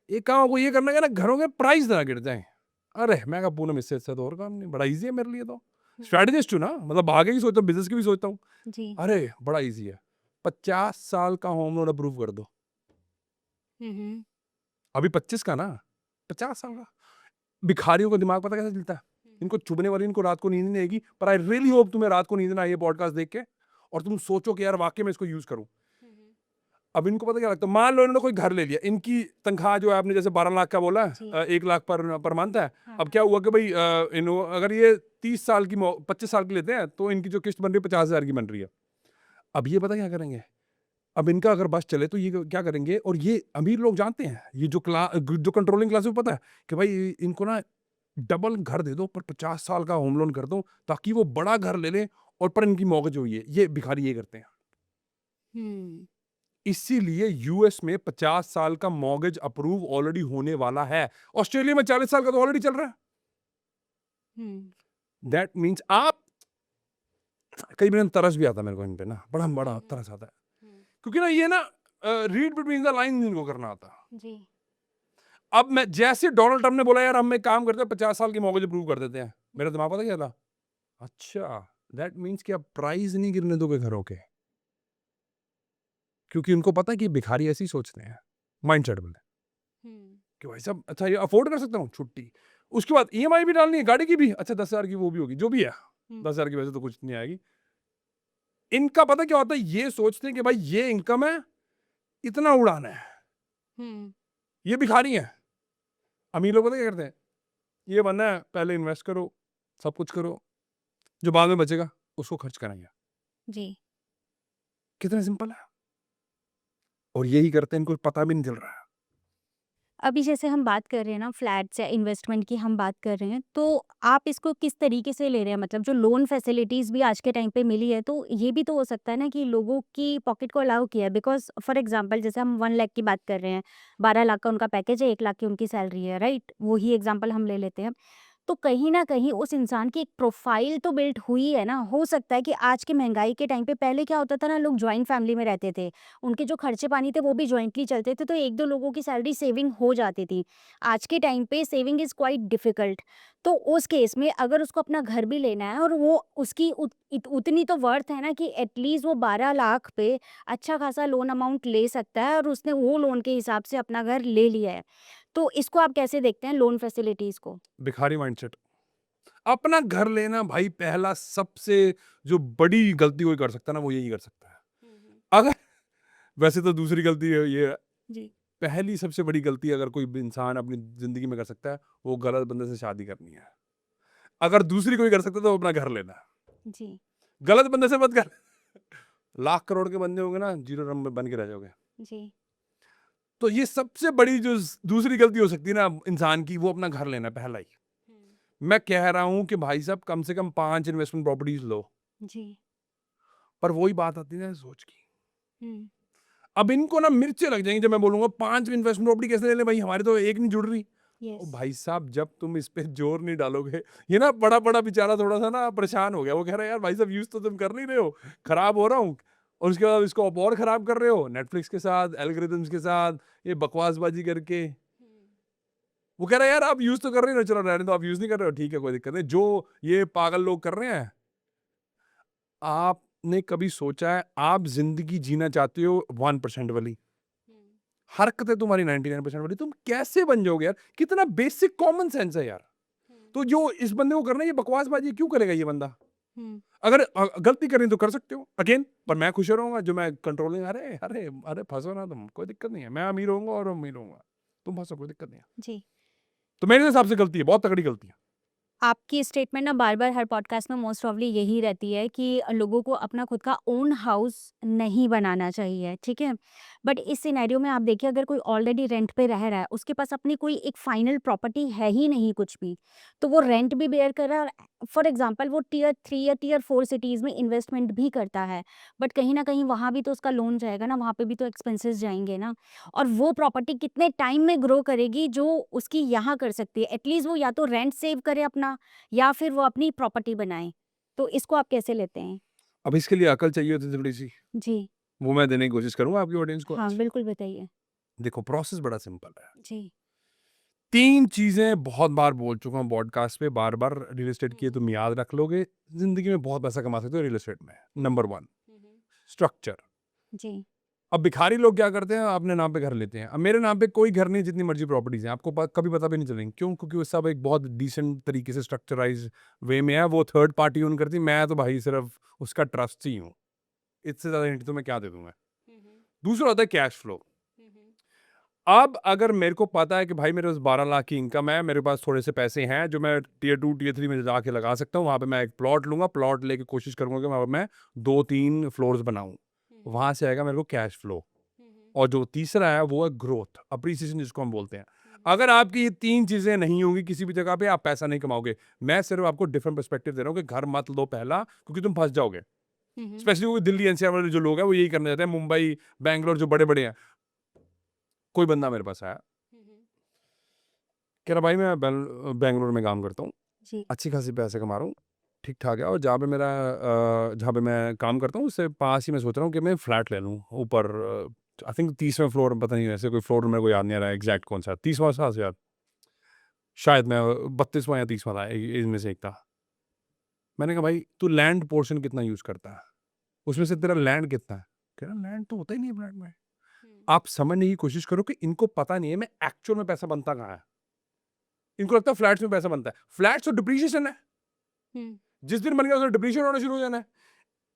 एक काम आपको ये करना है ना, घरों के प्राइस ना गिर जाएँ। अरे! मैं कहा पूनम इससे अच्छा तो और काम नहीं, बड़ा ईज़ी है मेरे लिए तो। हुँ। स्ट्रैटेजिस्ट हूँ ना, मतलब आगे की सोचता हूँ, बिज़नेस की भी सोचता हूँ। जी। अरे! बड़ा ईज़ी है, 50 साल का होम लोन अप्रूव कर दो। हुँ, हुँ। अभी 25 का ना, 50 साल का। भिखारियों का दिमाग पता कैसे चलता है? हुँ, इनको चुभने वाली, इनको रात को नींद नहीं आएगी, पर आई रियली होप तुम्हें रात को नींद ना आए ये पॉडकास्ट देख के और तुम सोचो कि यार वाक़ई में इसको यूज़ करूँ। हुँ, हुँ। अब इनको पता क्या लगता है, मान लो इन्होंने कोई घर ले लिया, इनकी तनख्वाह जो है आपने जैसे 12 लाख का बोला, जी। 1 लाख पर मंथ है। हाँ, अब हाँ। क्या हुआ कि भाई अगर ये 30 साल की 25 साल की लेते हैं, तो इनकी जो किस्त बन रही है 50,000 की बन रही है। अब ये पता क्या करेंगे? अब इनका अगर बस चले तो ये क्या करेंगे, और ये अमीर लोग जानते हैं, ये जो कंट्रोलिंग क्लास है, पता है कि भाई इनको ना डबल घर दे दो पर 50 साल का होम लोन कर दो, ताकि वो बड़ा घर ले लें और पर इनकी मॉर्गेज हुई है। ये भिखारी ये करते हैं। हुँ। इसीलिए यूएस में 50 साल का मॉर्गेज अप्रूव ऑलरेडी होने वाला है। ऑस्ट्रेलिया में 40 साल का तो ऑलरेडी चल रहा है। हुँ। दैट मीन्स आप, कई बार तरस भी आता है मेरे को इन पे ना, बड़ा हुँ, बड़ा हुँ। तरस आता है। हुँ। क्योंकि ना ये ना रीड बिटवीन द लाइन्स इनको करना आता। जी। अब मैं जैसे डोनाल्ड ट्रम्प ने बोला यार हम एक काम करते हैं 50 साल की मॉर्गेज अप्रूव कर देते हैं, हुँ, मेरा दिमाग पता क्या था? अच्छा, दैट मीन्स कि अब प्राइस नहीं गिरने दोगे घरों के, क्योंकि उनको पता है कि भिखारी ऐसे ही सोचते हैं, माइंडसेट में हुँ। कि भाई साहब अच्छा ये अफोर्ड कर सकता हूँ, छुट्टी। उसके बाद ईएमआई भी डालनी है, गाड़ी की भी, अच्छा 10,000 की वो भी होगी, जो भी है। हुँ। 10,000 की वैसे तो कुछ नहीं आएगी। इनका पता क्या होता है, ये सोचते हैं कि भाई ये इनकम है, इतना उड़ाना है। हुँ। ये भिखारी हैं। अमीर लोग पता क्या करते हैं? ये बनना है, पहले इन्वेस्ट करो, सब कुछ करो, जो बाद में बचेगा उसको खर्च कराएँगे। जी। कितना सिंपल है। और यही करते हैं, इनको पता भी नहीं चल रहा है। अभी जैसे हम बात कर रहे हैं ना फ्लैट्स या इन्वेस्टमेंट की हम बात कर रहे हैं, तो आप इसको किस तरीके से ले रहे हैं? मतलब जो लोन फैसिलिटीज़ भी आज के टाइम पे मिली है, तो ये भी तो हो सकता है ना कि लोगों की पॉकेट को अलाउ किया है। बिकॉज़ फॉर एग्ज़ाम्पल जैसे हम 1 लाख की बात कर रहे हैं, 12 लाख का उनका पैकेज है, 1 लाख की उनकी सैलरी है, राइट? वही एग्ज़ाम्पल हम ले लेते हैं। तो कहीं न कहीं उस इंसान की एक प्रोफ़ाइल तो बिल्ड हुई है ना। हो सकता है कि आज की महँगाई के टाइम पे पहले क्या होता था ना, लोग जॉइंट फ़ैमिली में रहते थे। उनके जो खर्चे-पानी थे वो भी जॉइंटली चलते थे, तो 1-2 लोगों की सैलरी सेविंग हो जाती थी। आज के टाइम पे सेविंग इज़ क्वाइट डिफ़िकल्ट। तो उस केस में अगर उसको अपना घर भी लेना है और वो उसकी उतनी तो वर्थ है ना कि एटलीस्ट वो 12 लाख पे अच्छा खासा लोन अमाउंट ले सकता है और उसने वो लोन के हिसाब से अपना घर ले लिया है। तो इसको आप कैसे देखते हैं लोन फैसिलिटीज़ को? भिखारी माइंडसेट। अपना घर लेना भाई, पहला सबसे जो बड़ी गलती कोई कर सकता है ना, वो यही कर सकता है। हुँ, हुँ। अगर वैसे तो दूसरी गलती ये है, जी। पहली सबसे बड़ी गलती अगर कोई भी इंसान अपनी ज़िंदगी में कर सकता है, वो गलत बंदे से शादी करनी है। अगर दूसरी कोई कर सकता है तो अपना घर लेना है। जी। गलत बंदे से मत कर। लाख करोड़ के बंदे होंगे ना, ज़ीरो नंबर बन के रह जाओगे। जी। तो ये सबसे बड़ी जो दूसरी गलती हो सकती है ना इंसान की, वो अपना घर लेना है पहला ही। हुँ। मैं कह रहा हूँ कि भाई साहब कम से कम 5 इन्वेस्टमेंट प्रॉपर्टीज़ लो। जी। पर वही बात आती है ना सोच की। हुँ। अब इनको ना मिर्चें लग जाएँगी जब मैं बोलूँगा 5 इन्वेस्टमेंट प्रॉपर्टी कैसे ले लें भाई, हमारी तो एक नहीं जुड़ रही। ओ यस। भाई साहब जब तुम इस पे ज़ोर नहीं डालोगे, ये ना बड़ा-बड़ा बेचारा थोड़ा-सा ना परेशान हो गया। वो कह रहा है यार भाई साहब यूज़ तो तुम कर नहीं रहे हो, खराब हो रहा हूँ। और उसके बाद इसको अब और खराब कर रहे हो नेटफ्लिक्स के साथ, एल्गोरिथम्स के साथ, ये बकवासबाजी करके। हुँ। वो कह रहा है यार आप यूज़ तो कर रहे हो, चलो रहने दो, आप यूज़ नहीं कर रहे हो, ठीक है कोई दिक्कत नहीं। जो ये पागल लोग कर रहे हैं, आपने कभी सोचा है आप ज़िंदगी जीना चाहते हो 1% वाली? हुँ। हरकतें तुम्हारी 99% वाली, तुम कैसे बन जाओगे यार? कितना बेसिक कॉमन सेंस है यार। हुँ। तो जो इस बंदे को करना है, ये बकवासबाजी क्यों करेगा ये बंदा? हुँ। अगर गलती करनी तो कर सकते हो अगेन, पर मैं खुश रहूँगा जो मैं कंट्रोलिंग। अरे, अरे, अरे फँसो ना तुम, कोई दिक्कत नहीं है। मैं अमीर होऊँगा और अमीर होऊँगा। तुम फँसो कोई दिक्कत नहीं है। जी। तो मेरे हिसाब से गलती है, बहुत तगड़ी गलती है। आपकी स्टेटमेंट ना बार-बार हर पॉडकास्ट में मोस्ट ऑफली यही रहती है कि लोगों को अपना खुद का ओन हाउस नहीं बनाना चाहिए, ठीक है? बट इस सिनेरियो में आप देखिए अगर कोई ऑलरेडी रेंट पे रह रहा है, उसके पास अपनी कोई एक फाइनल प्रॉपर्टी है ही नहीं कुछ भी, तो वो रेंट भी बेयर कर रहा है और फॉर एग्ज़ाम्पल वो टियर 3 या टियर 4 सिटीज़ में इन्वेस्टमेंट भी करता है, बट कहीं न कहीं वहाँ भी तो उसका लोन जाएगा ना, वहाँ पे भी तो एक्सपेंसेस जाएँगे ना। और वो प्रॉपर्टी कितने टाइम में ग्रो करेगी जो उसकी यहाँ कर सकती है। एटलीस्ट वो या तो रेंट सेव करे अपना या फिर वो अपनी प्रॉपर्टी बनाए। तो इसको आप कैसे लेते हैं? अब इसके लिए अकल चाहिए होती है थोड़ी सी, जी। वो मैं देने की कोशिश करूंगा आपकी ऑडियंस को हाँ, आज। बिल्कुल बताइए। देखो प्रोसेस बड़ा सिंपल है। जी। 3 चीजें बहुत बार बोल चुका हूँ पॉडकास्ट पे, बार-बार रियल एस्टेट की है तुम याद रख लोगे, ज़िंदगी में बहुत पैसा कमा सकते हो रियल एस्टेट में। Number 1 structure. जी। अब भिखारी लोग क्या करते हैं, अपने नाम पे घर लेते हैं। अब मेरे नाम पे कोई घर नहीं, जितनी मर्ज़ी प्रॉपर्टीज़ हैं, आपको कभी पता भी नहीं चलेंगी। क्यों? क्योंकि वो सब एक बहुत डिसेंट तरीके से स्ट्रक्चराइज़ वे में है, वो थर्ड पार्टी ओन करती है, मैं तो भाई सिर्फ़ उसका ट्रस्टी हूँ। इससे ज़्यादा हिंट तो मैं क्या दे दूँ मैं। दूसरा होता है कैश फ्लो। अब अगर मेरे को पता है कि भाई मेरे पास 12 लाख की इनकम है, मेरे पास थोड़े से पैसे हैं जो मैं टियर 2, टियर 3 में जाके लगा सकता हूँ, वहाँ पे मैं एक प्लॉट लूँगा, प्लॉट लेके कोशिश करूँगा कि वहाँ पे मैं 2-3 फ्लोर्स बनाऊँ। वहाँ से आएगा मेरे को कैश फ्लो। और जो तीसरा है वो है ग्रोथ, अप्रिसिएशन जिसको हम बोलते हैं। अगर आपकी ये 3 चीज़ें नहीं होंगी किसी भी जगह पे, आप पैसा नहीं कमाओगे। मैं सिर्फ़ आपको डिफरेंट पर्सपेक्टिव दे रहा हूँ कि घर मत लो पहला, क्योंकि तुम फँस जाओगे। स्पेशली वो दिल्ली एनसीआर वाले जो लोग हैं वो यही करने जाते हैं, मुंबई, बैंगलोर जो बड़े-बड़े हैं। कोई बंदा मेरे पास आया, कह रहा भाई मैं बैंगलोर में काम करता हूँ, जी। अच्छी खासी पैसे कमा रहा हूँ, ठीक-ठाक है, और जहाँ पे मैं काम करता हूँ उससे पास ही मैं सोच रहा हूँ कि मैं फ्लैट ले लूँ ऊपर, आई थिंक 30वें फ्लोर, पता नहीं ऐसे कोई फ्लोर मेरे को याद नहीं आ रहा है एग्जैक्ट कौन सा, 30वां था शायद, शायद मैं 32वां या 30वां था, इनमें से एक था। मैंने कहा भाई तू लैंड पोर्शन कितना यूज़ करता है? उसमें से तेरा लैंड कितना है? कह रहा लैंड तो होता ही नहीं है फ्लैट में। आप समझने की कोशिश करो कि इनको पता नहीं है मैं एक्चुअल में पैसा बनता कहाँ है। इनको लगता है फ्लैट्स में पैसा बनता है। फ्लैट्स तो डिप्रिसिएशन है। जिस दिन बन गया उस दिन डिप्रिशिएट होना शुरू हो जाना है।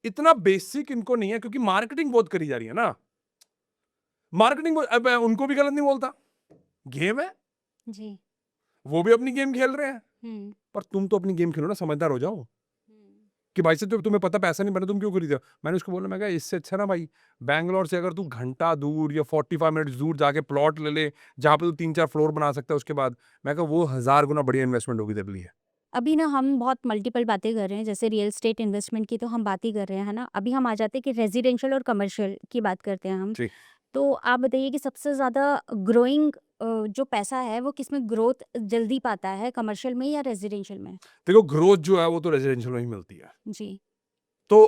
इतना बेसिक इनको नहीं है, क्योंकि मार्केटिंग बहुत करी जा रही है ना। मार्केटिंग अब मैं उनको भी गलत नहीं बोलता। गेम है, जी। वो भी अपनी गेम खेल रहे हैं। हुँ। पर तुम तो अपनी गेम खेलो ना, समझदार हो जाओ। कि भाई साहब जब तुम्हें पता पैसा नहीं बना तुम क्यों खरीदे हो? मैंने उसको बोला, मैं कहा इससे अच्छा ना भाई बैंगलोर से अगर तू घंटा दूर या 45 मिनट्स दूर जाके प्लॉट ले ले, जहाँ पे तू 3-4 फ्लोर बना सकता है उसके बाद, मैं कहा वो 1000 गुना बढ़िया इन्वेस्टमेंट होगी तेरे लिए। अभी ना हम बहुत मल्टीपल बातें कर रहे हैं, जैसे रियल एस्टेट इन्वेस्टमेंट की तो हम बात ही कर रहे हैं, है ना? अभी हम आ जाते हैं कि रेज़िडेंशियल और कमर्शियल की बात करते हैं हम। जी। तो आप बताइए कि सबसे ज़्यादा ग्रोइंग जो पैसा है वो किसमें ग्रोथ जल्दी पाता है, कमर्शियल में या रेज़िडेंशियल में? देखो ग्रोथ जो है वो तो रेजिडेंशियल में ही मिलती है। जी। तो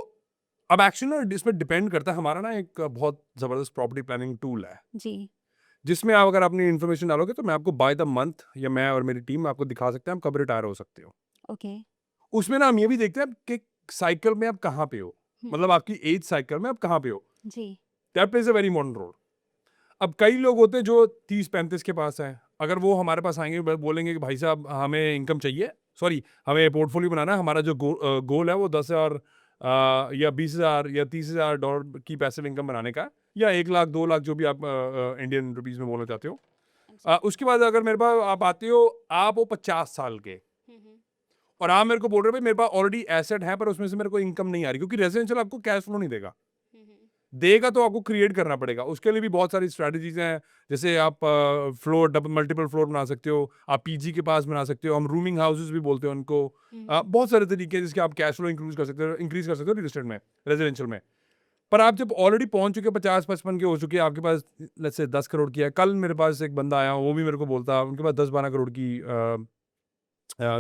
अब एक्चुअली ना इसमें डिपेंड करता है, हमारा ना एक बहुत ज़बरदस्त प्रॉपर्टी प्लानिंग टूल है, जी। जिसमें आप अगर अपनी इन्फॉर्मेशन डालोगे तो मैं आपको बाय द मंथ, या मैं और मेरी टीम आपको दिखा सकते हैं आप कब रिटायर हो सकते हो। ओके। उसमें ना हम ये भी देखते हैं कि साइकिल में आप कहाँ पे हो, हुँ। मतलब आपकी एज साइकिल में आप कहाँ पे हो। जी। That plays a very important role. अब कई लोग होते हैं जो 30-35 के पास हैं, अगर वो हमारे पास आएंगे बोलेंगे कि भाई साहब हमें इनकम चाहिए, सॉरी हमें पोर्टफोलियो बनाना है, हमारा जो गोल है वो 10,000 या 20,000 या 30,000 डॉलर की पैसिव इनकम बनाने का है, या 1 लाख 2 लाख जो भी आप इंडियन रुपीज में बोलना चाहते हो। उसके बाद अगर मेरे पास आप आते हो, आप वो 50 साल के, और आप मेरे को बोल रहे हो भाई मेरे पास ऑलरेडी एसेट है पर उसमें से मेरे को इनकम नहीं आ रही, क्योंकि रेजिडेंशियल आपको कैश फ्लो नहीं देगा। देगा तो आपको क्रिएट करना पड़ेगा, उसके लिए भी बहुत सारी स्ट्रैटेजीज हैं। जैसे आप फ्लोर डबल मल्टीपल फ्लोर बना सकते हो, आप पीजी के पास बना सकते हो, हम रूमिंग हाउसेस भी बोलते हैं उनको। बहुत सारे तरीके हैं जिसके आप कैश फ्लो इंक्रीज कर सकते हो रियल एस्टेट में, रेजिडेंशियल में। पर आप जब ऑलरेडी पहुंच चुके 50-55 के हो चुके हैं, आपके पास लेट्स से 10 करोड़ की है, कल मेरे पास एक बंदा आया वो भी मेरे को बोलता उनके पास 10-12 करोड़ की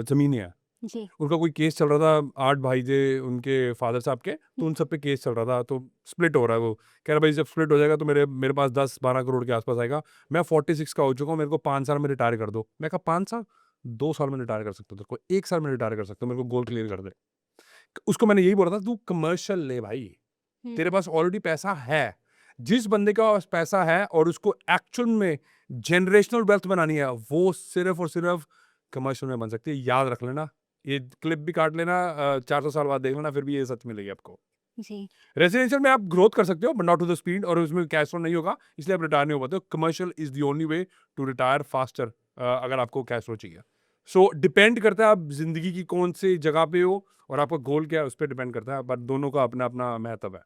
जमीनें हैं। जी। उनका कोई केस चल रहा था, 8 भाई थे उनके फादर साहब के, तो उन सब पे केस चल रहा था, तो स्प्लिट हो रहा है वो। कह रहा भाई जब स्प्लिट हो जाएगा तो मेरे मेरे पास 10-12 करोड़ के आसपास आएगा। मैं 46 का हो चुका हूँ, मेरे को 5 साल में रिटायर कर दो। मैं कहा 5 साल? 2 साल में रिटायर कर सकता हूँ तेरे को, 1 साल में रिटायर कर सकता हूँ, मेरे को गोल क्लियर कर दे। उसको मैंने यही बोला था तू कमर्शियल ले भाई, तेरे पास ऑलरेडी पैसा है। जिस बंदे का पास पैसा है और उसको एक्चुअल में जनरेशनल वेल्थ बनानी है, वो सिर्फ और सिर्फ कमर्शियल में बन सकती है। याद रख लेना, ये क्लिप भी काट लेना, 400 साल बाद देख लेना, फिर भी ये सच मिलेगी आपको। जी। रेजिडेंशियल में आप ग्रोथ कर सकते हो but not to the speed, और उसमें कैश फ्लो नहीं होगा, इसलिए आप रिटायर नहीं हो पाते हो। Commercial is the only way to retire faster, अगर आपको कैश फ्लो चाहिए। सो डिपेंड करता है आप जिंदगी की कौन सी जगह पे हो और आपका गोल क्या है, उस पर डिपेंड करता है, बट दोनों का अपना अपना महत्व है।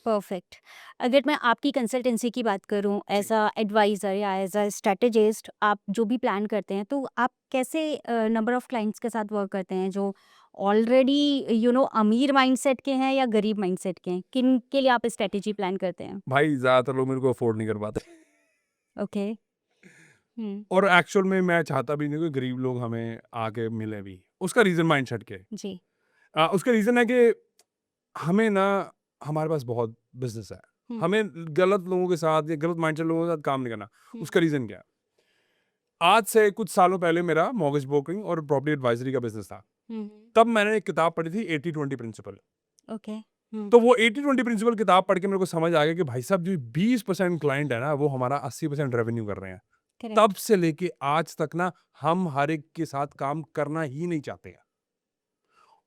परफेक्ट। अगर मैं आपकी कंसल्टेंसी की बात करूँ जी। एज़ अ एडवाइज़र या एज़ अ स्ट्रैटेजिस्ट, आप जो भी प्लान करते हैं, तो आप कैसे नंबर ऑफ क्लाइंट्स के साथ वर्क करते हैं जो ऑलरेडी अमीर माइंडसेट के हैं या गरीब माइंडसेट के हैं? किन के लिए आप स्ट्रैटेजी प्लान करते हैं? भाई ज्यादातर लोग मेरे को अफोर्ड नहीं कर पाते, ओके। हुँ। और एक्चुअल में मैं चाहता भी नहीं कि गरीब लोग हमें आके मिले भी। उसका रीजन माइंडसेट के, जी। उसका रीज़न है कि हमें ना हमारे पास बहुत बिज़नेस है। हम्म, हमें गलत लोगों के साथ या गलत माइंडसेट लोगों के साथ काम नहीं करना। हम्म, उसका रीज़न क्या है? आज से कुछ सालों पहले मेरा मॉर्गेज ब्रोकिंग और प्रॉपर्टी एडवाइज़री का बिज़नेस था। हम्म, तब मैंने एक किताब पढ़ी थी 80-20 प्रिंसिपल। ओके, तो वो 80-20 प्रिंसिपल किताब पढ़ के मेरे को समझ आ गया कि भाई साहब जो 20% क्लाइंट है ना, वो हमारा 80% रेवेन्यू कर रहे हैं। करेक्ट, तब से लेके आज तक ना हम हर एक के साथ काम करना ही नहीं चाहते हैं।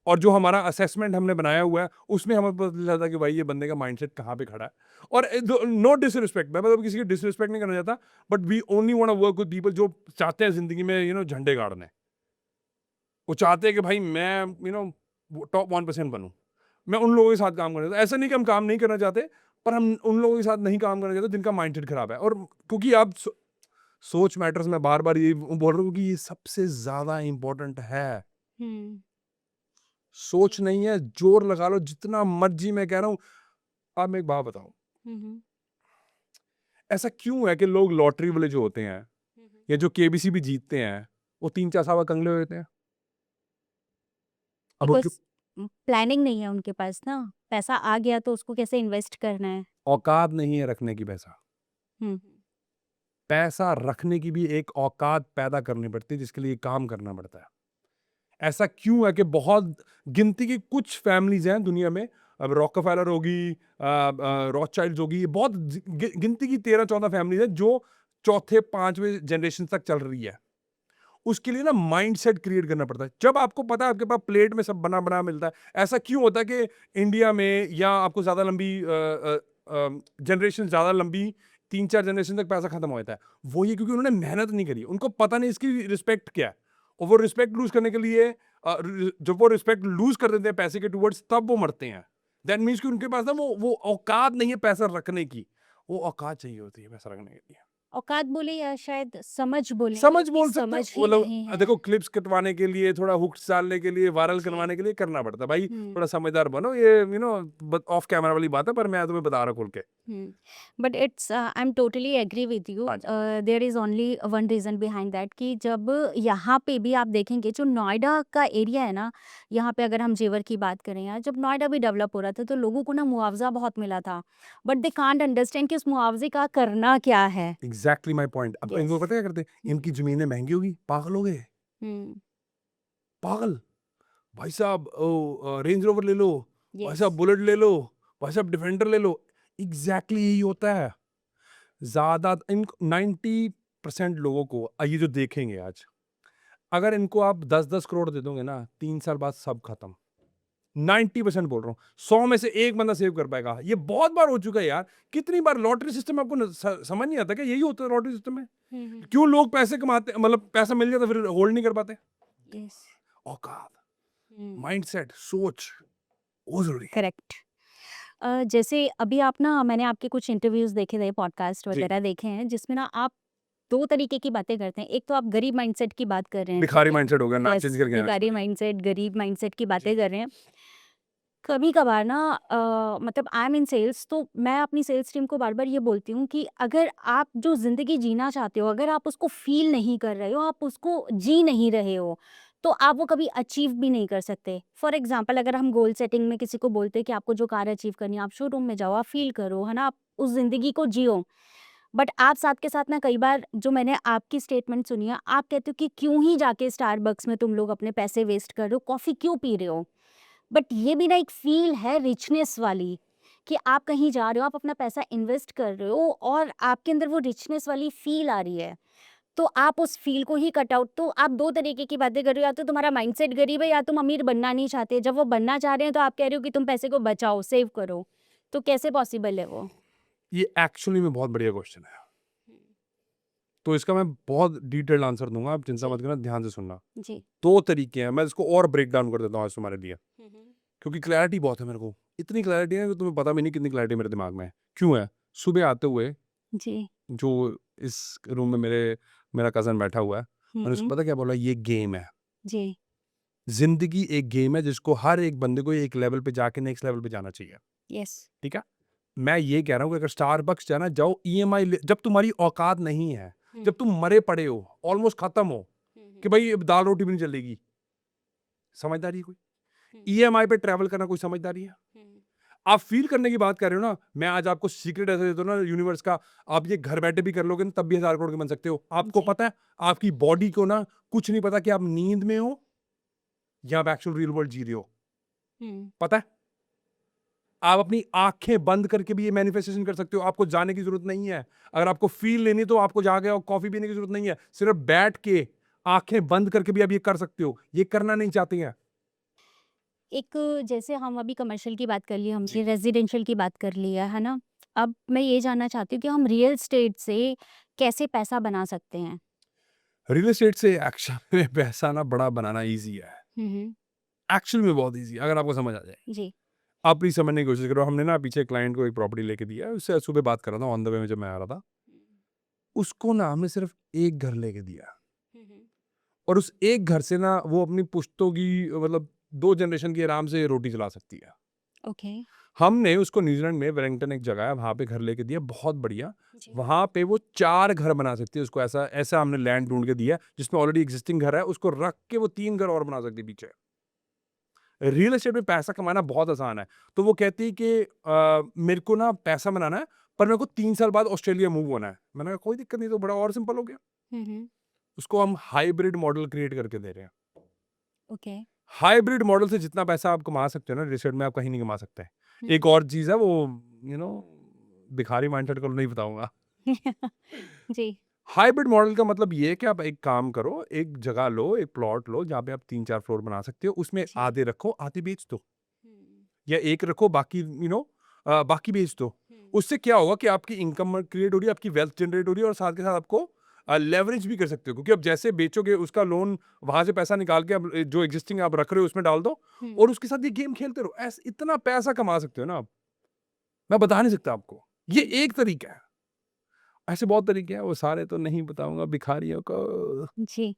और जो हमारा असेसमेंट हमने बनाया हुआ है, उसमें हमें पता चल जाता है कि भाई ये बंदे का माइंडसेट कहाँ पे खड़ा है। और नो डिसरिस्पेक्ट, मैं मतलब किसी की डिसरिस्पेक्ट नहीं करना चाहता, but we only want to work with people जो चाहते हैं ज़िंदगी में झंडे गाड़ने। वो चाहते हैं कि भाई मैं टॉप 1% बनूँ। मैं उन लोगों के साथ काम करना चाहता हूँ। ऐसा नहीं कि हम काम नहीं करना चाहते, पर हम उन लोगों के साथ नहीं काम करना चाहते जिनका माइंडसेट खराब है। और क्योंकि आप सोच मैटर्स, मैं बार-बार ये बोल रहा हूँ कि ये सबसे ज़्यादा इम्पोर्टेंट है। हम्म, सोच नहीं है, ज़ोर लगा लो जितना मर्ज़ी, मैं कह रहा हूँ। आप मैं एक बात बताऊँ, हम्म, ऐसा क्यों है कि लोग लॉटरी वाले जो होते हैं या जो केबीसी भी जीतते हैं, वो 3-4 साल बाद कंगले हो जाते हैं? अब वो क्यों? बिकॉज प्लानिंग नहीं है उनके पास ना, पैसा आ गया तो उसको कैसे इन्वेस्ट करना है। औकात नहीं है रखने की पैसा। हम्म, पैसा रखने की भी एक औकात पैदा करनी पड़ती है, जिसके लिए काम करना पड़ता है। ऐसा क्यों है कि बहुत गिनती की कुछ फैमिलीज़ हैं दुनिया में, अब रॉकफेलर होगी, रॉथचाइल्ड्स होगी, ये बहुत गिनती की 13-14 फैमिलीज़ हैं जो चौथे 5वें जनरेशन तक चल रही है। उसके लिए ना माइंडसेट क्रिएट करना पड़ता है। जब आपको पता है आपके पास प्लेट में सब बना-बना मिलता है, ऐसा क्यों होता है कि इंडिया में या आपको ज़्यादा लंबी जनरेशन ज़्यादा लंबी 3-4 जनरेशन तक पैसा खत्म हो जाता है? वो ये क्योंकि उन्होंने मेहनत नहीं करी। उनको पता नहीं इसकी रिस्पेक्ट क्या है। और वो रिस्पेक्ट लूज़ करने के लिए जब वो रिस्पेक्ट लूज़ कर देते हैं पैसे के टुवर्ड्स, तब वो मरते हैं। दैट मीन्स कि उनके पास ना वो औकात नहीं है पैसा रखने की। वो औकात चाहिए होती है पैसा रखने के लिए। औकात बोले या शायद समझ बोलेंगे समझ कि बोल सकते हैं, समझ ही मतलब नहीं है। देखो क्लिप्स कटवाने के लिए, थोड़ा हुक्स डालने के लिए, वायरल जी, करवाने के लिए करना पड़ता है। भाई हम्म, थोड़ा समझदार बनो, ये ऑफ कैमरा वाली बात है, पर मैं तुम्हें बता रहा हूँ खुल के। But it's I am totally agree with you. हाँ जी। There is only one reason behind that कि जब यहाँ पे भी आप देखेंगे जो नोएडा का एरिया है ना, यहाँ पे अगर हम जेवर की बात करें, या जब नोएडा भी डेवलप हो रहा था तो लोगों को ना मुआवजा बहुत मिला था, बट दे कांट अंडरस्टैंड कि उस मुआवजे का करना क्या है। Exactly my point. अब यस। इनको पता है क्या करते हैं? इनकी ज़मीनें महँगी होगी, पागल हो गए, हम्म, पागल। भाई साहब रेंज रोवर ले लो, भाई यस। साहब बुलेट ले लो, भाई साहब डिफेंडर ले लो। एग्ज़ैक्टली यही होता है। ज़्यादा इन 90% लोगों को ये जो देखेंगे आज, अगर इनको आप 10-10 करोड़ दे दोगे ना, 3 साल बाद सब खत्म। 90% बोल रहा हूँ। 100 में से 1 बंदा सेव कर पाएगा। ये बहुत बार हो चुका है यार। कितनी बार लॉटरी सिस्टम आपको समझ नहीं आता क्या? यही होता है लॉटरी सिस्टम में। क्यों लोग पैसे कमाते, मतलब पैसा मिल जाता फिर होल्ड नहीं कर पाते? यस। औकात, माइंडसेट, सोच, वो ज़रूरी है। करेक्ट। जैसे अभी आप ना, मैंने आपके कुछ इंटरव्यूज़ देखे थे, पॉडकास्ट जी। वगैरह देखे हैं, जिसमें ना आप 2 तरीके की बातें करते हैं। एक तो आप गरीब माइंडसेट की बात कर रहे हैं, ठीक भिखारी है? माइंडसेट हो गया, ना चेंज यस, करके आना भिखारी चाहिए। माइंडसेट, गरीब माइंडसेट की जी। बातें कर रहे हैं। कभी-कभार ना मतलब आई एम इन सेल्स, तो मैं अपनी सेल्स टीम को बार-बार ये बोलती हूँ कि अगर आप जो ज़िंदगी जीना चाहते हो, अगर आप उसको फ़ील नहीं कर रहे हो, आप उसको जी नहीं रहे हो, तो आप वो कभी अचीव भी नहीं कर सकते। फॉर एग्ज़ाम्पल, अगर हम गोल सेटिंग में किसी को बोलते हैं कि आपको जो कार अचीव करनी है, आप शोरूम में जाओ, आप फ़ील करो, है ना? आप उस ज़िंदगी को जियो। बट आप साथ के साथ ना, कई बार जो मैंने आपकी स्टेटमेंट सुनी है, आप कहते हो कि क्यों ही जाके स्टारबक्स में तुम लोग अपने पैसे वेस्ट कर रहे हो, कॉफ़ी क्यों पी रहे हो? बट ये भी ना एक फ़ील है रिचनेस वाली, कि आप कहीं जा रहे हो, आप अपना पैसा इन्वेस्ट कर रहे हो और आपके अंदर वो रिचनेस वाली फ़ील आ रही है। तो आप उस फ़ील को ही कट आउट, तो आप 2 तरीके की बातें कर रहे हो, या तो तुम्हारा माइंडसेट गरीब है या तुम अमीर बनना नहीं चाहते। जब वो बनना चाह रहे हैं तो आप कह रहे हो कि तुम पैसे को बचाओ, सेव करो। तो कैसे पॉसिबल है वो? ये एक्चुअली में बहुत बढ़िया क्वेश्चन है। तो इसका मैं बहुत डिटेल्ड आंसर दूँगा, आप चिंता जी, मत करना, ध्यान से सुनना। जी। 2 तरीके हैं, मैं इसको और ब्रेक डाउन कर देता हूँ आज तुम्हारे लिए, क्योंकि क्लैरिटी बहुत है मेरे को। इतनी क्लैरिटी है कि तुम्हें पता भी नहीं कितनी क्लैरिटी मेरे दिमाग में है। क्यों है? सुबह आते हुए जी। जो इस रूम में मेरा कज़न बैठा हुआ है, हुँ, मैंने उसको हुँ। पता क्या बोला? ये गेम है। जी, ज़िंदगी एक गेम है जिसको हर एक बंदे को एक लेवल पे जाके नेक्स्ट लेवल पे जाना चाहिए। यस। ठीक है? मैं ये कह रहा हूँ कि अगर स्टारबक्स जाना, जाओ ईएमआई ले, जब तुम्हारी औकात नहीं है, हुँ, जब तुम मरे पड़े हो, ऑलमोस्ट खत्म हो, हुँ, कि हुँ। भाई अब दाल-रोटी भी नहीं चलेगी। समझदारी है कोई? ईएमआई पे ट्रैवल करना कोई समझदारी है? आप फील करने की बात कर रहे हो ना, मैं आज आपको सीक्रेट ऐसा देता हूँ ना यूनिवर्स का, आप ये घर बैठे भी कर लोगे ना तब भी 1000 करोड़ के बन सकते हो। आपको जी। पता है, आपकी बॉडी को ना कुछ नहीं पता कि आप नींद में हो या आप एक्चुअल रियल वर्ल्ड जी रहे हो। पता है? आप अपनी आंखें बंद करके भी ये मैनिफेस्टेशन कर सकते हो। आपको जाने की जरूरत नहीं है। अगर आपको फील लेनी तो आपको जाके और कॉफी पीने की जरूरत नहीं है। सिर्फ बैठ के आंखें बंद करके भी आप ये कर सकते हो। ये करना नहीं चाहते हैं। एक जैसे हम अभी कमर्शियल की बात कर ली, हमने जी। रेजिडेंशियल की बात कर ली है ना? अब मैं ये जानना चाहती हूँ कि हम रियल एस्टेट से कैसे पैसा बना सकते हैं? रियल एस्टेट से एक्चुअल में पैसा ना बड़ा बनाना ईजी है। हुँ। एक्चुअल में बहुत ईजी है अगर आपको समझ आ जाए। जी। आप प्लीज समझने की कोशिश करो। हमने ना पीछे क्लाइंट को एक प्रॉपर्टी लेके दिया है। उससे सुबह बात कर रहा था ऑन द वे में जब मैं आ रहा था। उसको ना हमने सिर्फ एक घर लेके दिया और उस एक घर से ना वो अपनी पुश्तों की मतलब 2 जनरेशन की आराम से रोटी चला सकती है। ओके। हमने उसको न्यूजीलैंड में वेलिंगटन एक जगह है, वहाँ पे घर लेके दिया, बहुत बढ़िया। जी। वहाँ पे वो 4 घर बना सकती है। उसको ऐसा ऐसा हमने लैंड ढूँढ के दिया है, जिसमें ऑलरेडी एक्जिस्टिंग घर है, उसको रख के वो 3 घर और बना सकती है पीछे। रियल एस्टेट में पैसा कमाना बहुत आसान है। तो वो कहती है कि मेरे को ना पैसा बनाना है, पर मेरे को 3 साल बाद ऑस्ट्रेलिया मूव होना है। मैंने कहा कोई दिक्कत नहीं, तो बड़ा और सिंपल हो गया। हुँ। उसको हम हाइब्रिड मॉडल क्रिएट करके दे रहे हैं। ओके। हाइब्रिड मॉडल से जितना पैसा आप कमा सकते हो ना, रियल एस्टेट में आप कहीं नहीं कमा सकते। एक और चीज़ है वो यू नो भिखारी माइंडसेट को नहीं बताऊँगा। जी। हाइब्रिड मॉडल का मतलब ये है कि आप एक काम करो, एक जगह लो, एक प्लॉट लो जहाँ पे आप 3-4 फ्लोर बना सकते हो, उसमें जी। आधे रखो, आधे बेच दो। हुँ। या एक रखो बाकी बाकी बेच दो। उससे क्या होगा कि आपकी इनकम क्रिएट हो रही है, आपकी वेल्थ जनरेट हो रही है और साथ के साथ आपको लेवरेज भी कर सकते हो, क्योंकि अब जैसे बेचोगे उसका लोन वहां से पैसा निकाल के अब जो एग्जिस्टिंग आप रख रहे हो उसमें डाल दो हुँ। और उसके साथ ये गेम खेलते रहो। ऐसे इतना पैसा कमा सकते हो ना आप, मैं बता नहीं सकता आपको। ये एक तरीका है, ऐसे बहुत तरीके हैं, वो सारे तो नहीं बताऊंगा भिखारियों को। जी।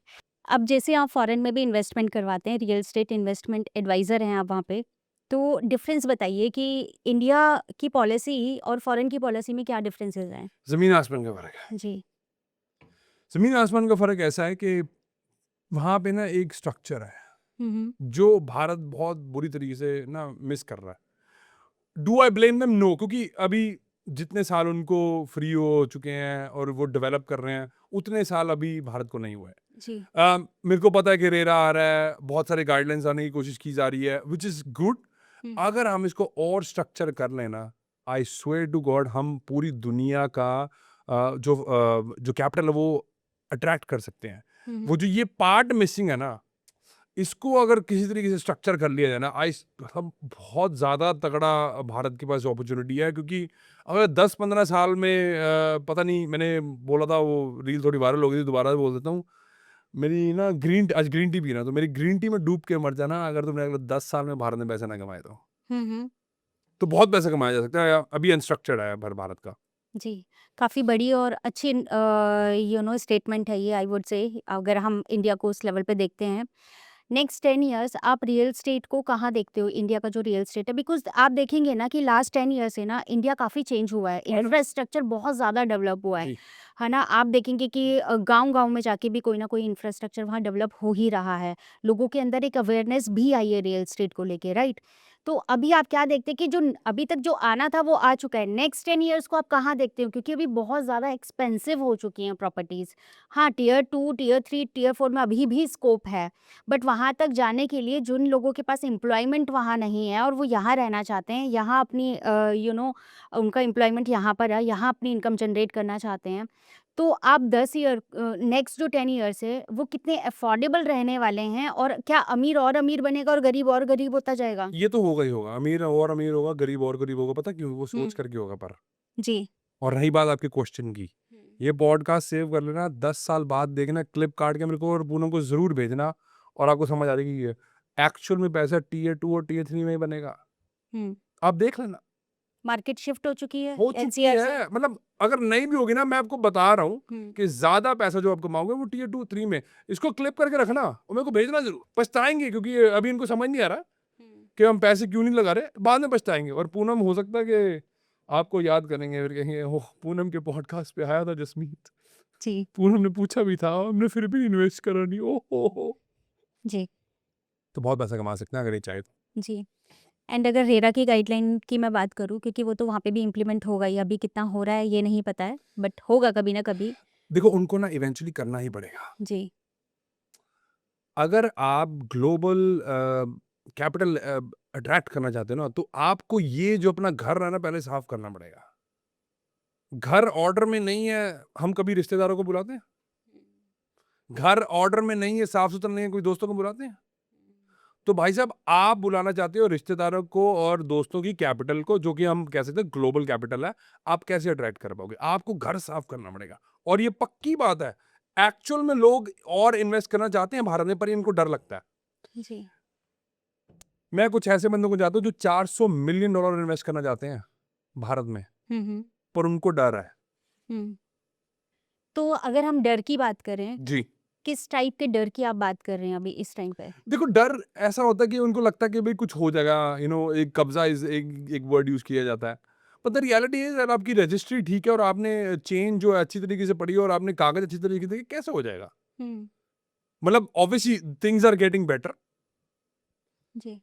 अब जैसे आप फॉरेन में भी इन्वेस्टमेंट करवाते हैं, रियल एस्टेट इन्वेस्टमेंट एडवाइज़र हैं आप वहाँ पे। तो डिफ़रेंस बताइए कि इंडिया की पॉलिसी और फॉरेन की पॉलिसी में क्या डिफ़रेंसेस हैं? जमीन आसमान का फर्क है। जी। जमीन आसमान का फर्क ऐसा है कि वहां पे ना एक स्ट्रक्चर है हुँ। जो भारत बहुत बुरी तरीके से ना मिस कर रहा है। Do I blame them? No, क्योंकि अभी जितने साल उनको फ्री हो चुके हैं और वो डेवलप कर रहे हैं, उतने साल अभी भारत को नहीं हुआ है। जी। मेरे को पता है कि रेरा आ रहा है, बहुत सारे गाइडलाइंस आने की कोशिश की जा रही है, विच इज गुड। हुँ। अगर हम इसको और स्ट्रक्चर कर लेना, आई स्वेयर टू गॉड हम पूरी दुनिया का जो कैपिटल है वो अट्रैक्ट कर सकते हैं। हुँ। वो जो ये पार्ट मिसिंग है ना, इसको अगर किसी तरीके से स्ट्रक्चर कर लिया जाए ना, हम बहुत ज़्यादा तगड़ा भारत के पास अपॉर्चुनिटी है। क्योंकि अगर 10-15 साल में पता नहीं, मैंने बोला था वो रील थोड़ी वायरल हो गई थी, दोबारा से बोल देता हूँ। मेरी ना आज ग्रीन टी पीना, तो मेरी ग्रीन टी में डूब के मर जाना अगर तुमने अगले 10 साल में भारत में पैसे ना कमाए तो। हुँ। तो बहुत पैसा कमाया जा सकता है, अभी अनस्ट्रक्चर्ड है भारत का। जी। काफ़ी बड़ी और अच्छी स्टेटमेंट है ये, आई वुड से, अगर हम इंडिया को उस लेवल पे देखते हैं। नेक्स्ट 10 इयर्स आप रियल एस्टेट को कहाँ देखते हो? इंडिया का जो रियल एस्टेट है, बिकॉज़ आप देखेंगे ना कि लास्ट 10 ईयर से ना इंडिया काफ़ी चेंज हुआ है। इंफ्रास्ट्रक्चर बहुत ज़्यादा डेवलप हुआ जी। है ना? आप देखेंगे कि गाँव-गाँव में जाके भी कोई ना कोई इंफ्रास्ट्रक्चर वहाँ डेवलप हो ही रहा है। लोगों के अंदर एक अवेयरनेस भी आई है रियल एस्टेट को लेके, राइट? तो अभी आप क्या देखते हैं कि जो अभी तक जो आना था वो आ चुका है। नेक्स्ट 10 इयर्स को आप कहाँ देखते हो? क्योंकि अभी बहुत ज़्यादा एक्सपेंसिव हो चुकी हैं प्रॉपर्टीज़। हाँ, टियर 2, टियर 3, टियर 4 में अभी भी स्कोप है। बट वहाँ तक जाने के लिए जिन लोगों के पास एम्प्लॉयमेंट वहाँ नहीं है और वो यहाँ रहना चाहते हैं, यहाँ अपनी उनका एम्प्लॉयमेंट यहाँ पर है, यहाँ अपनी इनकम जनरेट करना चाहते हैं। तो आप 10 ईयर नेक्स्ट जो 10 ईयर्स है वो कितने अफोर्डेबल रहने वाले हैं, और क्या अमीर और अमीर बनेगा और गरीब होता जाएगा? ये तो होगा ही होगा, अमीर और अमीर होगा, गरीब और गरीब होगा। पता क्यों? वो सोच हुँ। करके होगा। पर जी। और रही बात आपके क्वेश्चन की, हुँ। ये पॉडकास्ट सेव कर लेना, 10 साल बाद देखना, क्लिप काट के मेरे को और पूनम को ज़रूर भेजना और आपको समझ आ जाएगी कि एक्चुअल में पैसा टियर 2 और टियर 3 में ही बनेगा। हुँ। आप देख लेना। मार्केट शिफ्ट हो चुकी है हो चुकी एनसीआर से? है, मतलब अगर नहीं भी होगी ना, मैं आपको बता रहा हूँ हुँ। कि ज़्यादा पैसा जो आप कमाओगे वो टियर 2, 3 में। इसको क्लिप करके रखना और मेरे को भेजना ज़रूर। पछताएँगे, क्योंकि अभी इनको समझ नहीं आ रहा हुँ। कि हम पैसे क्यों नहीं लगा रहे, बाद में पछताएँगे। और पूनम हो सकता है कि आपको याद करेंगे, फिर कहेंगे ओह! पूनम के पॉडकास्ट पे आया था जसमीत। जी। पूनम ने पूछा भी था, हमने फिर भी इन्वेस्ट करा नहीं। ओह हो! जी। तो बहुत पैसा कमा सकते हैं अगर ये चाहे तो। जी। एंड अगर रेरा की गाइडलाइन की मैं बात करूँ, क्योंकि वो तो वहाँ पे भी इम्प्लीमेंट होगा ही, अभी कितना हो रहा है ये नहीं पता है, बट होगा कभी ना कभी। देखो उनको ना इवेंचुअली करना ही पड़ेगा। जी। अगर आप ग्लोबल कैपिटल अट्रैक्ट करना चाहते हो ना, तो आपको ये जो अपना घर है ना पहले साफ करना पड़ेगा। घर ऑर्डर में नहीं है, हम कभी रिश्तेदारों को बुलाते हैं? घर ऑर्डर में नहीं है, साफ सुथरा नहीं है, कोई दोस्तों को बुलाते हैं? तो भाई साहब आप बुलाना चाहते हो रिश्तेदारों को और दोस्तों की कैपिटल को, जो कि हम कह सकते हैं ग्लोबल कैपिटल है, आप कैसे अट्रैक्ट कर पाओगे? आपको घर साफ करना पड़ेगा। और ये पक्की बात है, एक्चुअल में लोग और इन्वेस्ट करना चाहते हैं भारत में, पर इनको डर लगता है। जी। मैं कुछ ऐसे बंदों को जानता हूँ जो 400 मिलियन डॉलर इन्वेस्ट करना चाहते हैं भारत में, हुँ। पर उनको डर है। हुँ। तो अगर हम डर की बात करें, जी। किस टाइप के डर की आप बात कर रहे हैं अभी इस टाइम पे? देखो डर ऐसा होता है कि उनको लगता है कि भाई कुछ हो जाएगा, एक कब्जा इज एक वर्ड यूज किया जाता है। पर द रियलिटी इज अगर आपकी रजिस्ट्री ठीक है और आपने चेन जो है अच्छी तरीके से पढ़ी है और आपने कागज अच्छी तरीके से, कैसे हो जाएगा? हुँ। मतलब obviously things are getting better. जी।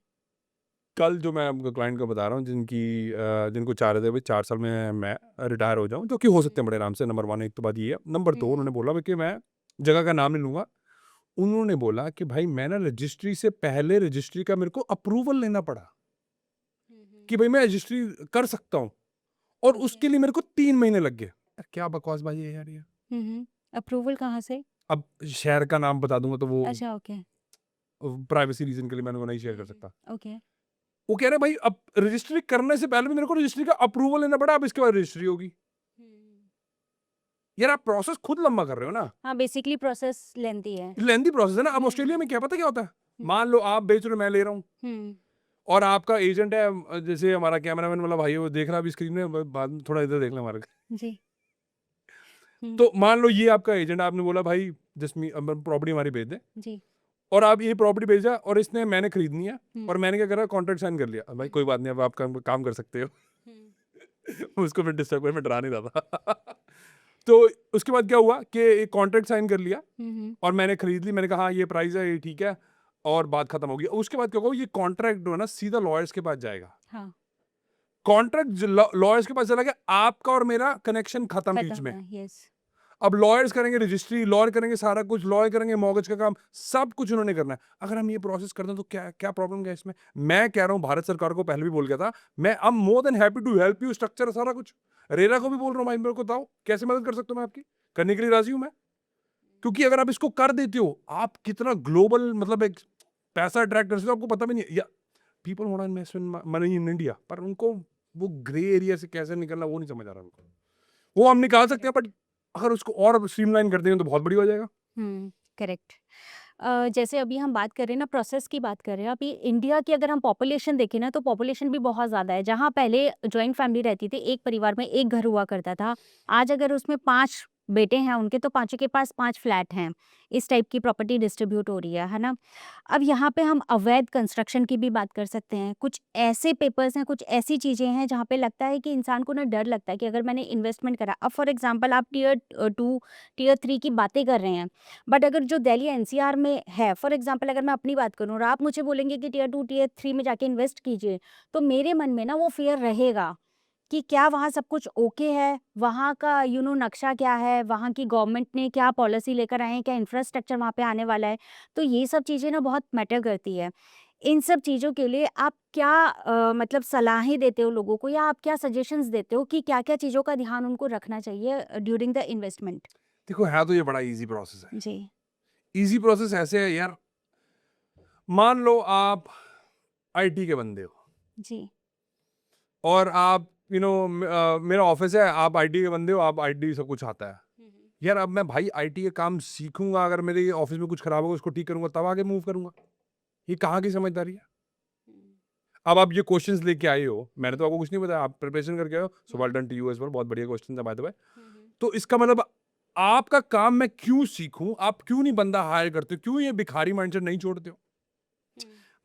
कल जो मैं आपको क्लाइंट को बता रहा हूँ जिनको चाह रहे थे भाई 4 साल में मैं रिटायर हो जाऊँ, जो कि हो सकते हैं बड़े आराम से। नंबर 1 एक तो बात ये है। नंबर 2 उन्होंने बोला भाई कि मैं जगह का नाम नहीं लूंगा। उन्होंने बोला कि भाई मैं ना रजिस्ट्री से पहले रजिस्ट्री का मेरे को अप्रूवल लेना पड़ा कि भाई मैं रजिस्ट्री कर सकता हूँ, और उसके लिए मेरे को 3 महीने लग गए। यार क्या बकवास बाजी है यार ये। अप्रूवल कहाँ से? अब शहर का नाम बता दूंगा तो वो अच्छा, ओके। प्राइवेसी रीजन के लिए मैं उनको नहीं शेयर कर सकता। ओके। वो कह रहे हैं भाई अब रजिस्ट्री करने से पहले भी मेरे को रजिस्ट्री का अप्रूवल लेना पड़ा, अब इसके बाद रजिस्ट्री होगी। यार आप प्रोसेस खुद लंबा कर रहे हो ना, हाँ, बेसिकली प्रोसेस लेंथी है। लेंथी प्रोसेस है ना। अब ऑस्ट्रेलिया में क्या पता क्या होता है, मान लो आप बेच रहे हो, मैं ले रहा हूँ, हुँ। और आपका एजेंट है, जैसे हमारा कैमरामैन वाला भाई है, वो देख रहा है अभी स्क्रीन में, बाद में थोड़ा इधर देख ले हमारे। जी। हुँ। तो मान लो ये आपका एजेंट, आपने बोला भाई जिसमें प्रॉपर्टी हमारी बेच दे, जी। और आप ये प्रॉपर्टी भेजा और इसने मैंने खरीदनी है, हुँ। और मैंने क्या करा, कॉन्ट्रैक्ट साइन कर लिया। भाई कोई बात नहीं, अब आप काम कर सकते हो। उसको मैं डिस्टर्ब कर, मैं डरा नहीं रहा था। तो उसके बाद क्या हुआ कि एक कॉन्ट्रैक्ट साइन कर लिया, और मैंने खरीद ली। मैंने कहा हाँ ये प्राइस है, ये ठीक है, और बात खत्म होगी। उसके बाद क्या होगा, ये कॉन्ट्रैक्ट जो है ना सीधा लॉयर्स के पास जाएगा। हाँ, कॉन्ट्रैक्ट लॉयर्स के पास चला गया, आपका और मेरा कनेक्शन खत्म बीच खत्म में। है, यस। अब लॉयर्स करेंगे रजिस्ट्री, लॉयर करेंगे सारा कुछ, लॉयर करेंगे मॉर्गेज का काम, सब कुछ उन्होंने करना है। अगर हम ये प्रोसेस करते हैं तो क्या क्या प्रॉब्लम है इसमें? मैं कह रहा हूँ, भारत सरकार को पहले भी बोल गया था, मैं I am more than happy to help you structure सारा कुछ। रेरा को भी बोल रहा हूँ भाई, मेरे को बताओ कैसे मदद कर सकता हूँ मैं आपकी, करने के लिए राजी हूँ मैं। क्योंकि अगर आप इसको कर देते हो, आप कितना ग्लोबल मतलब एक पैसा अट्रैक्ट कर सकते हो, आपको पता भी नहीं है। या people want to invest money in India, पर उनको वो ग्रे एरिया से कैसे निकलना वो नहीं समझ आ रहा उनको। वो हम निकाल सकते हैं, बट अगर उसको और स्ट्रीमलाइन कर देंगे तो बहुत बढ़िया हो जाएगा। करेक्ट। जैसे अभी हम बात कर रहे हैं ना, प्रोसेस की बात कर रहे हैं, अभी इंडिया की अगर हम पॉपुलेशन देखें ना, तो पॉपुलेशन भी बहुत ज़्यादा है। जहाँ पहले जॉइंट फैमिली रहती थी, एक परिवार में एक घर हुआ करता था। आज अगर उसमें 5 बेटे हैं उनके, तो पाँचों के पास 5 फ्लैट हैं। इस टाइप की प्रॉपर्टी डिस्ट्रीब्यूट हो रही है ना? अब यहाँ पे हम अवैध कंस्ट्रक्शन की भी बात कर सकते हैं। कुछ ऐसे पेपर्स हैं, कुछ ऐसी चीज़ें हैं जहाँ पे लगता है कि इंसान को ना डर लगता है कि अगर मैंने इन्वेस्टमेंट करा, अब फॉर एग्ज़ाम्पल आप टियर 2, टियर 3 की बातें कर रहे हैं। बट अगर जो दिल्ली एनसीआर में है, फॉर एग्जांपल अगर मैं अपनी बात करूँ और आप मुझे बोलेंगे कि टियर 2, टियर 3 में जाके इन्वेस्ट कीजिए, तो मेरे मन में ना वो फ़ियर रहेगा कि क्या वहाँ सब कुछ ओके है? वहाँ का नक्शा क्या है? वहाँ की गवर्नमेंट ने क्या पॉलिसी लेकर आए हैं? क्या इंफ्रास्ट्रक्चर वहाँ पे आने वाला है? तो ये सब चीज़ें ना बहुत मैटर करती है। इन सब चीज़ों के लिए आप क्या मतलब सलाहें देते हो लोगों को, या आप क्या सजेशंस देते हो कि क्या-क्या चीज़ों का ध्यान उनको रखना चाहिए ड्यूरिंग द इन्वेस्टमेंट? देखो है तो ये बड़ा इजी प्रोसेस है। जी। इजी प्रोसेस ऐसे है यार, मान लो आप आईटी के बंदे हो, जी। और आप मेरा ऑफिस है, आप आईटी के बंदे हो, आप आईटी सब कुछ आता है। यार अब मैं भाई आईटी के काम सीखूंगा, अगर मेरे ऑफिस में कुछ खराब होगा उसको ठीक करूंगा, तब आगे मूव करूंगा। ये कहाँ की समझदारी है? अब आप ये क्वेश्चंस लेके आए हो, मैंने तो आपको कुछ नहीं बताया, आप प्रिपरेशन करके आए हो, so well done to you as well, बहुत बढ़िया क्वेश्चन है बाय द वे। तो इसका मतलब आपका काम मैं क्यों सीखूं? आप क्यों नहीं बंदा हायर करते हो? क्यों ये भिखारी माइंडसेट नहीं छोड़ते हो?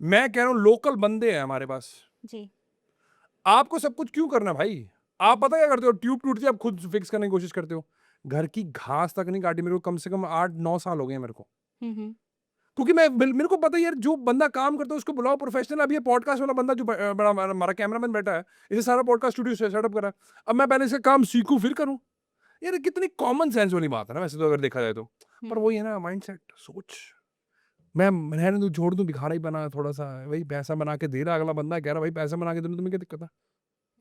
मैं कह रहा हूँ लोकल बंदे हैं हमारे पास, जी। आपको सब कुछ क्यों करना भाई? आप पता क्या करते हो? ट्यूब टूटती है, आप खुद फिक्स करने की कोशिश करते हो। घर की घास तक नहीं काटी मेरे को, कम से कम 8-9 साल हो गए हैं मेरे को। हुँ, हुँ। क्योंकि मेरे को पता है यार, जो बंदा काम करता है उसको बुलाओ प्रोफेशनल। अब ये पॉडकास्ट वाला बंदा जो बड़ा हमारा कैमरामैन बैठा है, इसे सारा पॉडकास्ट स्टूडियो सेटअप करा है। अब मैं पहले इसका काम सीखूं फिर करूं। यार ये कितनी कॉमन सेंस वाली बात है ना वैसे तो, अगर देखा जाए तो। पर वही है ना, माइंडसेट, सोच। मैं रहने दूं, छोड़ दूं, भिखारा ही बना थोड़ा सा, वही पैसा बना के दे रहा, अगला बंदा कह रहा भाई पैसा बना के दे, तुम्हें क्या दिक्कत है?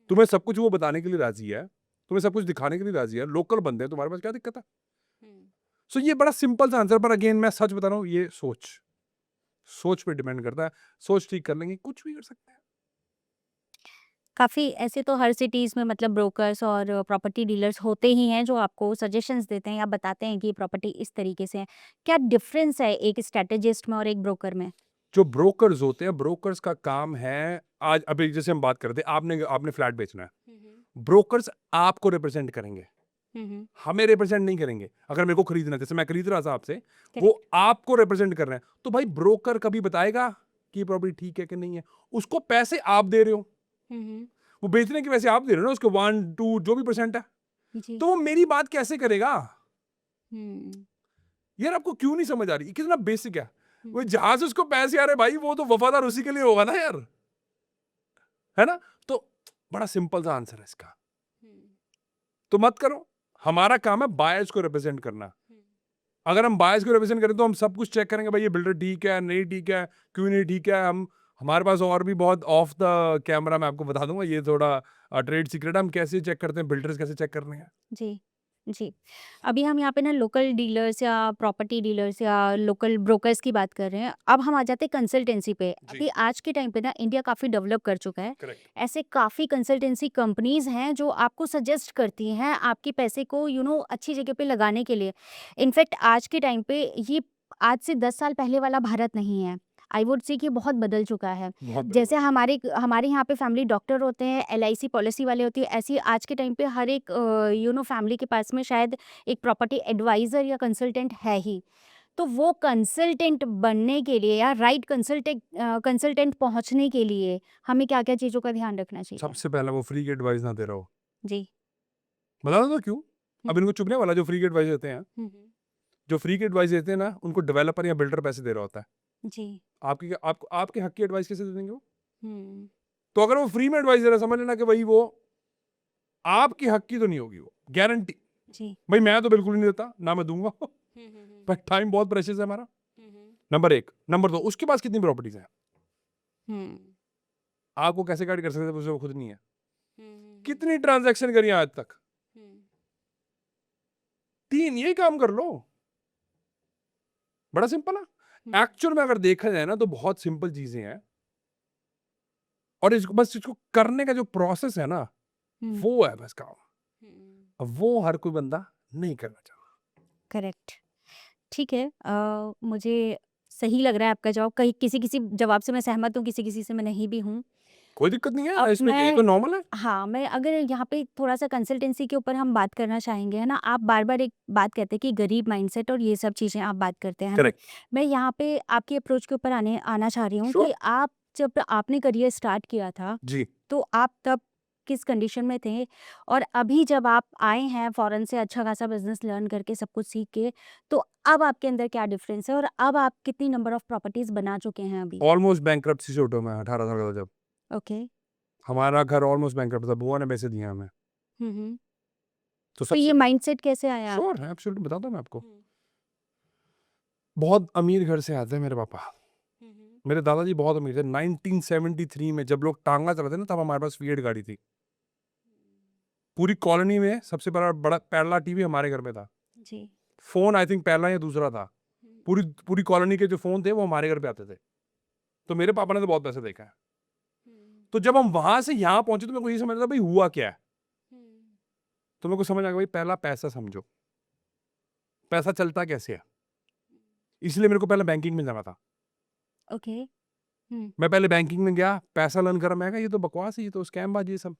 तुम्हें सब कुछ वो बताने के लिए राजी है, तुम्हें सब कुछ दिखाने के लिए राजी है, लोकल बंदे हैं, तुम्हारे पास क्या दिक्कत है? सो ये बड़ा सिंपल सा आंसर, पर अगेन मैं सच बता रहा हूँ, ये सोच पे डिपेंड करता है। सोच ठीक कर लेंगे, कुछ भी कर सकते हैं। काफ़ी ऐसे तो हर सिटीज़ में मतलब ब्रोकर्स और प्रॉपर्टी डीलर्स होते ही हैं जो आपको सजेशंस देते हैं या बताते हैं कि प्रॉपर्टी इस तरीके से है। क्या डिफरेंस है एक स्ट्रैटेजिस्ट में और एक ब्रोकर में? जो ब्रोकर्स होते हैं, ब्रोकर्स का काम है, आज अभी जैसे हम बात कर रहे थे, आपने आपने फ्लैट बेचना है, ब्रोकर्स आपको रिप्रेजेंट करेंगे, हमें रिप्रेजेंट नहीं करेंगे। अगर मेरे को खरीदना है, जैसे मैं खरीद रहा था आपसे, वो करेक्ट। आपको रिप्रेजेंट कर रहे हैं, तो भाई ब्रोकर कभी बताएगा कि प्रॉपर्टी ठीक है कि नहीं है? उसको पैसे आप दे रहे हो, वो बेचने के पैसे आप दे रहे हो ना, उसके 1-2 जो भी % है, जी। तो वो मेरी बात कैसे करेगा? हम्म। यार आपको क्यों नहीं समझ आ रही? कितना बेसिक है। वो हम्म। जहां से उसको पैसे आ रहे भाई, वो तो वफादार उसी के लिए होगा ना यार, है ना? तो बड़ा सिंपल सा आंसर है इसका। तो मत करो। हमारा काम है बायर्स को रिप्रेजेंट करना। अगर हम बायर्स को रिप्रेजेंट करें तो हम सब कुछ चेक करेंगे, भाई ये बिल्डर ठीक है, नहीं ठीक है, क्यों नहीं ठीक है। हम हमारे पास और भी बहुत ऑफ द कैमरा मैं आपको बता दूंगा, ये थोड़ा ट्रेड सीक्रेट है, हम कैसे चेक करते हैं, बिल्डर्स कैसे चेक करने हैं। जी, जी। अभी हम यहाँ पे ना लोकल डीलर्स या प्रॉपर्टी डीलर्स या लोकल ब्रोकर्स की बात कर रहे हैं। अब हम आ जाते हैं कंसल्टेंसी पे। जी। अभी आज के टाइम पे ना इंडिया काफ़ी डेवलप कर चुका है। करेक्ट। ऐसे काफ़ी कंसल्टेंसी कंपनीज़ हैं जो आपको सजेस्ट करती हैं आपके पैसे को अच्छी जगह पे लगाने के लिए। इनफैक्ट आज के टाइम पे ये आज से 10 साल पहले वाला भारत नहीं है। आई वुड से कि बहुत बदल चुका है। बहुत जैसे बढ़िया। हमारे हमारे यहाँ पे फैमिली डॉक्टर होते हैं, एलआईसी पॉलिसी वाले होती है, ऐसे ही आज के टाइम पे हर एक फैमिली के पास में शायद एक प्रॉपर्टी एडवाइज़र या कंसल्टेंट है ही। तो वो कंसल्टेंट बनने के लिए या राइट कंसल्टेंट पहुँचने के लिए हमें क्या-क्या चीज़ों का ध्यान रखना चाहिए? सबसे पहला वो फ्री की एडवाइस ना दे रहा हो। जी। बता दो क्यों? हुँ, अब इनको चुभने वाला, जो फ्री की एडवाइस देते हैं, हुँ, हुँ। जो फ्री की एडवाइस देते हैं ना, उनको डेवलपर या बिल्डर पैसे दे रहा होता है। जी। आपको आपके हक की एडवाइस कैसे दे देंगे वो? हुँ। तो अगर वो फ्री में एडवाइस दे रहा है, समझ लेना कि भाई वो आपकी हक की तो नहीं होगी वो, गारंटी। जी। भाई मैं तो बिल्कुल ही नहीं देता, ना मैं दूंगा। हुँ, हुँ, हुँ। पर टाइम बहुत प्रेशियस है हमारा। हुँ, हुँ। नंबर 1। नंबर 2, उसके पास कितनी प्रॉपर्टीज हैं? हुँ। आपको कैसे गाइड कर सकते हैं, उसे वो खुद नहीं है? हुँ, हुँ, हुँ। कितनी ट्रांजैक्शन करी आज तक? हुँ। 3, यही काम कर लो। बड़ा सिंपल है। हुँ। एक्चुअल में अगर देखा जाए ना, तो बहुत सिंपल चीजें हैं, और इसको बस इसको करने का जो प्रोसेस है ना, हुँ। वो है बस काम। हुँ। अब वो हर कोई बंदा नहीं करना चाहता। करेक्ट। ठीक है। मुझे सही लग रहा है आपका जवाब। कहीं किसी-किसी जवाब से मैं सहमत हूँ, किसी-किसी से मैं नहीं भी हूँ। कोई दिक्कत नहीं अब है इसमें, ये मैं तो नॉर्मल है। हाँ, मैं अगर यहाँ पे थोड़ा-सा कंसल्टेंसी के ऊपर हम बात करना चाहेंगे, है ना? आप बार-बार एक बात कहते हैं कि गरीब माइंडसेट और ये सब चीज़ें आप बात करते हैं, है ना? करेक्ट। मैं यहाँ पे आपकी अप्रोच के ऊपर आना चाह रही हूँ श्योर। कि आप जब आपने करियर स्टार्ट किया था, जी। तो आप तब किस कंडीशन में थे? और अभी जब आप आए हैं फ़ॉरेन से अच्छा खासा बिज़नेस लर्न करके, सब कुछ सीख के, तो अब आपके अंदर क्या डिफ़रेंस है? और अब आप कितनी नंबर ऑफ़ प्रॉपर्टीज़ बना चुके हैं अभी? ऑलमोस्ट बैंकरप्सी से उठा मैं 18 साल का था जब। ओके। हमारा घर ऑलमोस्ट बैंकरप्ट था, बुआ ने पैसे दिए हमें। हुँ, हुँ। तो तो ये सबसे माइंडसेट कैसे आया श्योर आपके? है, एब्सोल्युटली बताता हूँ मैं आपको। हुँ। बहुत अमीर घर से आते हैं मेरे पापा। हुँ, हुँ। मेरे दादाजी बहुत अमीर थे। 1973 में जब लोग टांगा चलाते थे ना, तब हमारे पास फिएट गाड़ी थी। पूरी कॉलोनी में सबसे बड़ा बड़ा पहला टीवी हमारे घर में था। जी। फ़ोन आई थिंक पहला या दूसरा था। हुँ, पूरी पूरी कॉलोनी के जो फ़ोन थे वो हमारे घर पे आते थे। तो मेरे पापा ने तो बहुत पैसे देखा है। हुँ, तो जब हम वहाँ से यहाँ पहुँचे तो मेरे को ये समझ आया भाई हुआ क्या है? हुँ। तो मेरे को समझ आ गया भाई, पहला पैसा समझो। पैसा चलता कैसे है? इसलिए मेरे को पहले बैंकिंग में जाना था। ओके। हुँ, मैं पहले बैंकिंग में गया, पैसा लर्न करा, मैं कहा ये तो बकवास है, ये तो स्कैमबाज़ी है सब।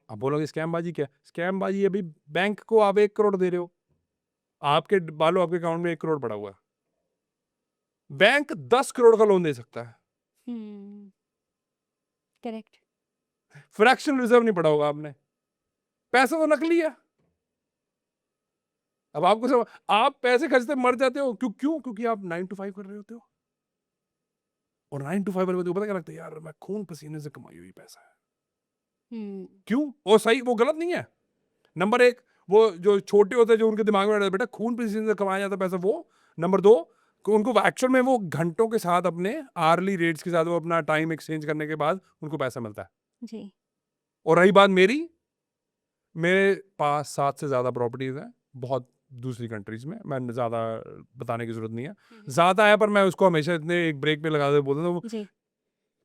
आप बोलोगे स्कैमबाज़ी क्या है? स्कैमबाज़ी है भाई, बैंक को आप 1 करोड़ दे रहे हो, आपके मान लो आपके अकाउंट में 1 करोड़ पड़ा हुआ है। बैंक 10 करोड़ का लोन दे सकता है। हुँ। करेक्ट। फ्रैक्शन रिज़र्व नहीं पड़ा होगा आपने। पैसा तो नकली है। अब आपको सब आप पैसे खर्चते मर जाते हो, क्योंकि आप 9 to 5 कर रहे होते हो। और 9 to 5 वाले को पता क्या लगता है, यार मैं खून पसीने से कमाई हुई पैसा है। क्यों? वो सही, वो गलत नहीं है। नंबर 1, वो जो छोटे होते हैं, जो उनके दिमाग में रहता है बेटा खून पसीने से कमाया जाता है पैसा, वो। नंबर 2, उनको एक्चुअल में वो घंटों के साथ अपने आर्ली रेट्स के साथ वो अपना टाइम एक्सचेंज करने के बाद उनको पैसा मिलता है। जी। और रही बात मेरी, मेरे पास 7 से ज़्यादा प्रॉपर्टीज़ हैं, बहुत दूसरी कंट्रीज़ में। मैं ज़्यादा बताने की ज़रूरत नहीं है। ज़्यादा है, पर मैं उसको हमेशा इतने एक ब्रेक पे लगा दे बोलता हूँ, जी।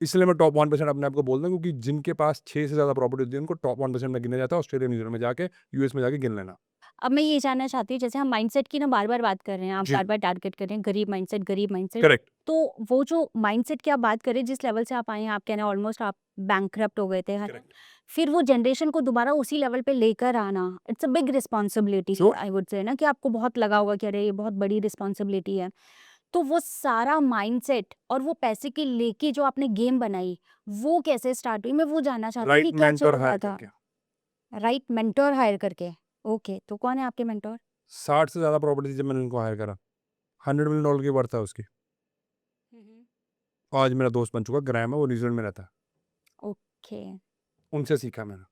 इसलिए मैं टॉप 1% अपने आप को बोलता हूँ, क्योंकि जिनके पास 6 से ज़्यादा प्रॉपर्टी होती है, उनको टॉप 1% में गिना जाता है। ऑस्ट्रेलिया, न्यूज़ीलैंड में जाके, यूएस में जाके गिन लेना। अब मैं ये जानना चाहती हूँ, जैसे हम माइंडसेट की ना बार-बार बात कर रहे हैं, आप जी। बार-बार टारगेट कर रहे हैं, गरीब माइंडसेट। करेक्ट। तो वो जो माइंडसेट की आप बात कर रहे हैं, जिस लेवल से आप आए हैं, आप कह रहे हैं ऑलमोस्ट आप बैंकरप्ट हो गए थे, है ना? करेक्ट। फिर वो जनरेशन को दोबारा उसी लेवल पे लेकर आना, it's a big responsibility sure. I would say, ना कि आपको बहुत लगा होगा कि अरे ये बहुत बड़ी रिस्पॉन्सिबिलिटी है। तो वो सारा माइंडसेट और वो पैसे की लेके जो आपने गेम बनाई, वो कैसे स्टार्ट हुई? मैं वो जानना चाहती हूँ राइट कि क्या चल मेंटर रहा हायर था? करके। राइट मेंटर हायर करके। ओके, तो कौन है आपके मेंटर? 60 से ज़्यादा प्रॉपर्टी थी जब मैंने उनको हायर करा। $100 मिलियन की वर्थ है उसकी। आज मेरा दोस्त बन चुका, ग्रैम है, वो न्यूज़ीलैंड में रहता है। ओके। उनसे सीखा मैंने।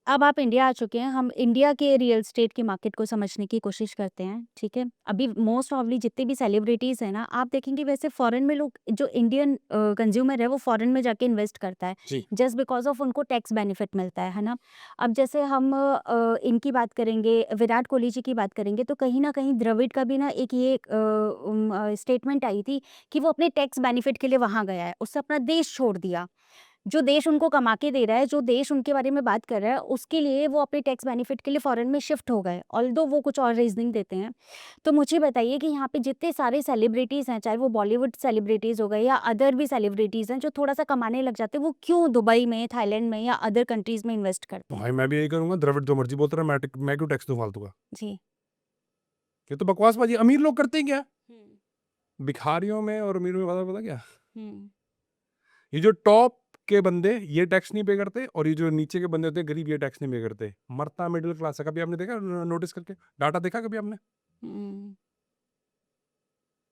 अब आप इंडिया आ चुके हैं, हम इंडिया के रियल एस्टेट की मार्केट को समझने की कोशिश करते हैं, ठीक है? अभी मोस्ट ऑफली जितने भी सेलिब्रिटीज़ हैं ना, आप देखेंगे वैसे फ़ॉरेन में लोग, जो इंडियन कंज़्यूमर है वो फ़ॉरेन में जाके इन्वेस्ट करता है, जी। जस्ट बिकॉज़ ऑफ उनको टैक्स बेनिफिट मिलता है ना? अब जैसे हम इनकी बात करेंगे, विराट कोहली जी की बात करेंगे, तो कहीं न कहीं द्रविड़ का भी ना एक ये स्टेटमेंट आई थी कि वो अपने टैक्स बेनिफिट के लिए वहाँ गया है, उसने अपना देश छोड़ दिया। जो देश उनको कमा के दे रहा है, जो देश उनके बारे में बात कर रहा है, उसके लिए वो अपने टैक्स बेनिफिट के लिए फ़ॉरेन में शिफ्ट हो गए, ऑल्दो वो कुछ और रीज़निंग देते हैं। तो मुझे बताइए कि यहाँ पे जितने सारे सेलिब्रिटीज़ हैं, चाहे वो बॉलीवुड सेलिब्रिटीज़ हो गए या अदर भी सेलिब्रिटीज़ हैं, जो थोड़ा-सा कमाने लग जाते हैं, वो क्यों दुबई में, थाईलैंड में या अदर कंट्रीज़ में इन्वेस्ट करते हैं? भाई मैं भी यही करूँगा, द्रविड़ जो मर्ज़ी बोलता रहे, मैं क्यों टैक्स दूँ फालतू का? जी। ये तो बकवासबाज़ी है। अमीर लोग करते ही क्या है? हुँ, भिखारियों में और अमीरों में पता क्या? हुँ, ये जो टॉप के बंदे ये टैक्स नहीं पे करते, और ये जो नीचे के बंदे होते हैं गरीब, ये टैक्स नहीं पे करते। मरता मिडिल क्लास है। कभी आपने देखा, नोटिस करके डाटा देखा कभी आपने? हुँ,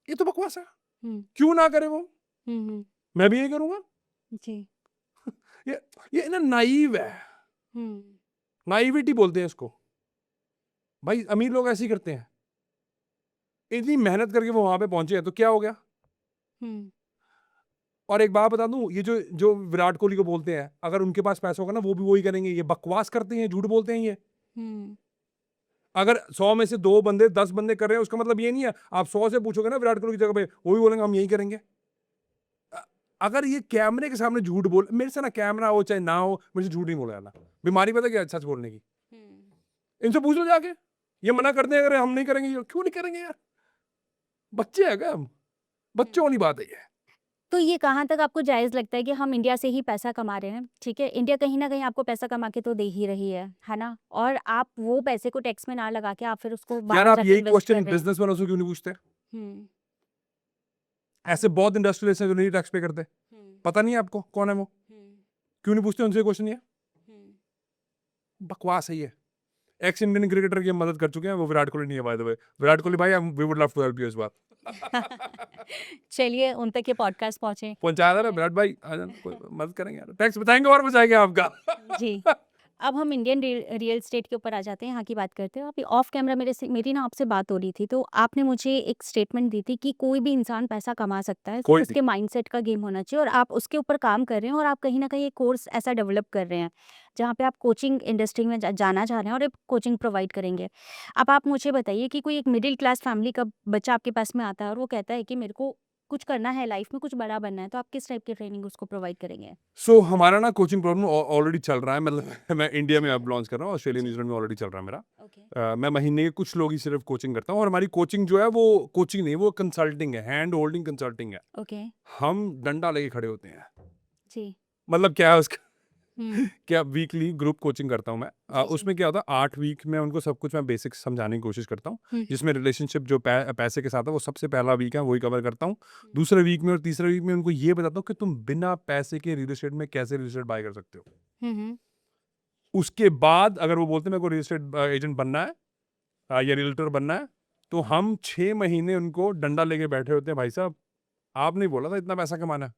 ये तो बकवास है। हुँ, क्यों ना करे वो? हुँ, हुँ, मैं भी यही करूँगा। जी। ये ये ना नाइव है। हुँ, नाइविटी बोलते हैं इसको। भाई अमीर लोग ऐसे ही करते हैं। इतनी मेहनत करके वो वहाँ पे पहुँचे हैं, तो क्या हो गया? हुँ, और एक बात बता दूँ, ये जो जो विराट कोहली को बोलते हैं, अगर उनके पास पैसा होगा ना, वो भी वही करेंगे। ये बकवास करते हैं, झूठ बोलते हैं ये। हुँ, अगर 100 में से 2 बंदे, 10 बंदे कर रहे हैं, उसका मतलब ये नहीं है, आप 100 से पूछोगे ना विराट कोहली की जगह पे, वो भी बोलेंगे हम यही करेंगे। अ, अगर ये कैमरे के सामने झूठ बोल, मेरे से ना कैमरा हो चाहे ना हो, मुझे झूठ नहीं बोला जाता। बीमारी पता क्या है सच बोलने की? हुँ, इनसे पूछ लो जाके। ये मना करते हैं, अगर हम नहीं करेंगे, ये क्यों नहीं करेंगे यार? बच्चे हैं क्या हम? बच्चों वाली बात है ये। तो ये कहाँ तक आपको जायज़ लगता है कि हम इंडिया से ही पैसा कमा रहे हैं, ठीक है? इंडिया कहीं न कहीं आपको पैसा कमा के तो दे ही रही है ना? और आप वो पैसे को टैक्स में ना लगा के आप फिर उसको यार बाहर आप जाके यही इन्वेस्ट कर क्वेश्चन रहे हैं। बिज़नेसमैनों से क्यों नहीं पूछते? हुँ, ऐसे बहुत इंडस्ट्रियलिस्ट हैं जो नहीं टैक्स पे करते। हुँ, पता नहीं है आपको कौन है वो? हुँ, क्यों नहीं पूछते उनसे क्वेश्चन ये? हुँ। बकवास है ये। एक्स इंडियन क्रिकेटर की हम मदद कर चुके हैं, वो विराट कोहली नहीं है by the way. Virat Kohli भाई, we would love to help you इस बार। चलिए उन तक ये पॉडकास्ट पहुँचे। पहुँचा दे ना विराट भाई, आ जाना, कोई मदद करेंगे यार। टैक्स बताएँगे और बचाएँगे आपका। जी। अब हम इंडियन रियल एस्टेट के ऊपर आ जाते हैं, यहाँ की बात करते हैं। अभी ऑफ कैमरा मेरी ना आपसे बात हो रही थी, तो आपने मुझे एक स्टेटमेंट दी थी कि कोई भी इंसान पैसा कमा सकता है, सिर्फ कोई भी। उसके माइंडसेट का गेम होना चाहिए, और आप उसके ऊपर काम कर रहे हैं, और आप कहीं न कहीं एक कोर्स ऐसा डेवलप कर रहे हैं, जहाँ पे आप कोचिंग इंडस्ट्री में जाना चाह रहे हैं और एक कोचिंग प्रोवाइड करेंगे। अब आप मुझे बताइए कि कोई एक मिडिल क्लास फैमिली का बच्चा आपके पास में आता है और वो कहता है कि मेरे को कुछ करना है लाइफ में, कुछ बड़ा बनना है, तो आप किस टाइप की ट्रेनिंग उसको प्रोवाइड करेंगे? सो हमारा ना कोचिंग प्रोग्राम ऑलरेडी चल रहा है, मतलब मैं इंडिया में अब लॉन्च कर रहा हूँ, ऑस्ट्रेलिया जी। न्यूजीलैंड में ऑलरेडी चल रहा है मेरा। ओके, मैं महीने के कुछ लोग ही सिर्फ कोचिंग करता हूँ, और हमारी कोचिंग जो है वो कोचिंग नहीं, वो कंसल्टिंग है, हैंड होल्डिंग कंसल्टिंग है। ओके, हम डंडा लेके खड़े होते हैं। जी। मतलब क्या है उसका? हुँ। क्या, वीकली ग्रुप कोचिंग करता हूँ मैं। जी, जी। उसमें क्या होता है, 8 वीक में उनको सब कुछ मैं बेसिक्स समझाने की कोशिश करता हूँ। हुँ, जिसमें रिलेशनशिप जो पैसे के साथ है, वो सबसे पहला वीक है, वही कवर करता हूँ। हुँ। दूसरे वीक में और तीसरे वीक में उनको ये बताता हूँ कि तुम बिना पैसे के रियल एस्टेट में कैसे रियल एस्टेट बाय कर सकते हो। हुँ, हुँ। उसके बाद अगर वो बोलते हैं मेरे को रियल एस्टेट एजेंट बनना है, या रियल्टर बनना है, तो हम 6 महीने उनको डंडा लेके बैठे होते हैं, भाई साहब आप नहीं बोला था इतना पैसा कमाना है,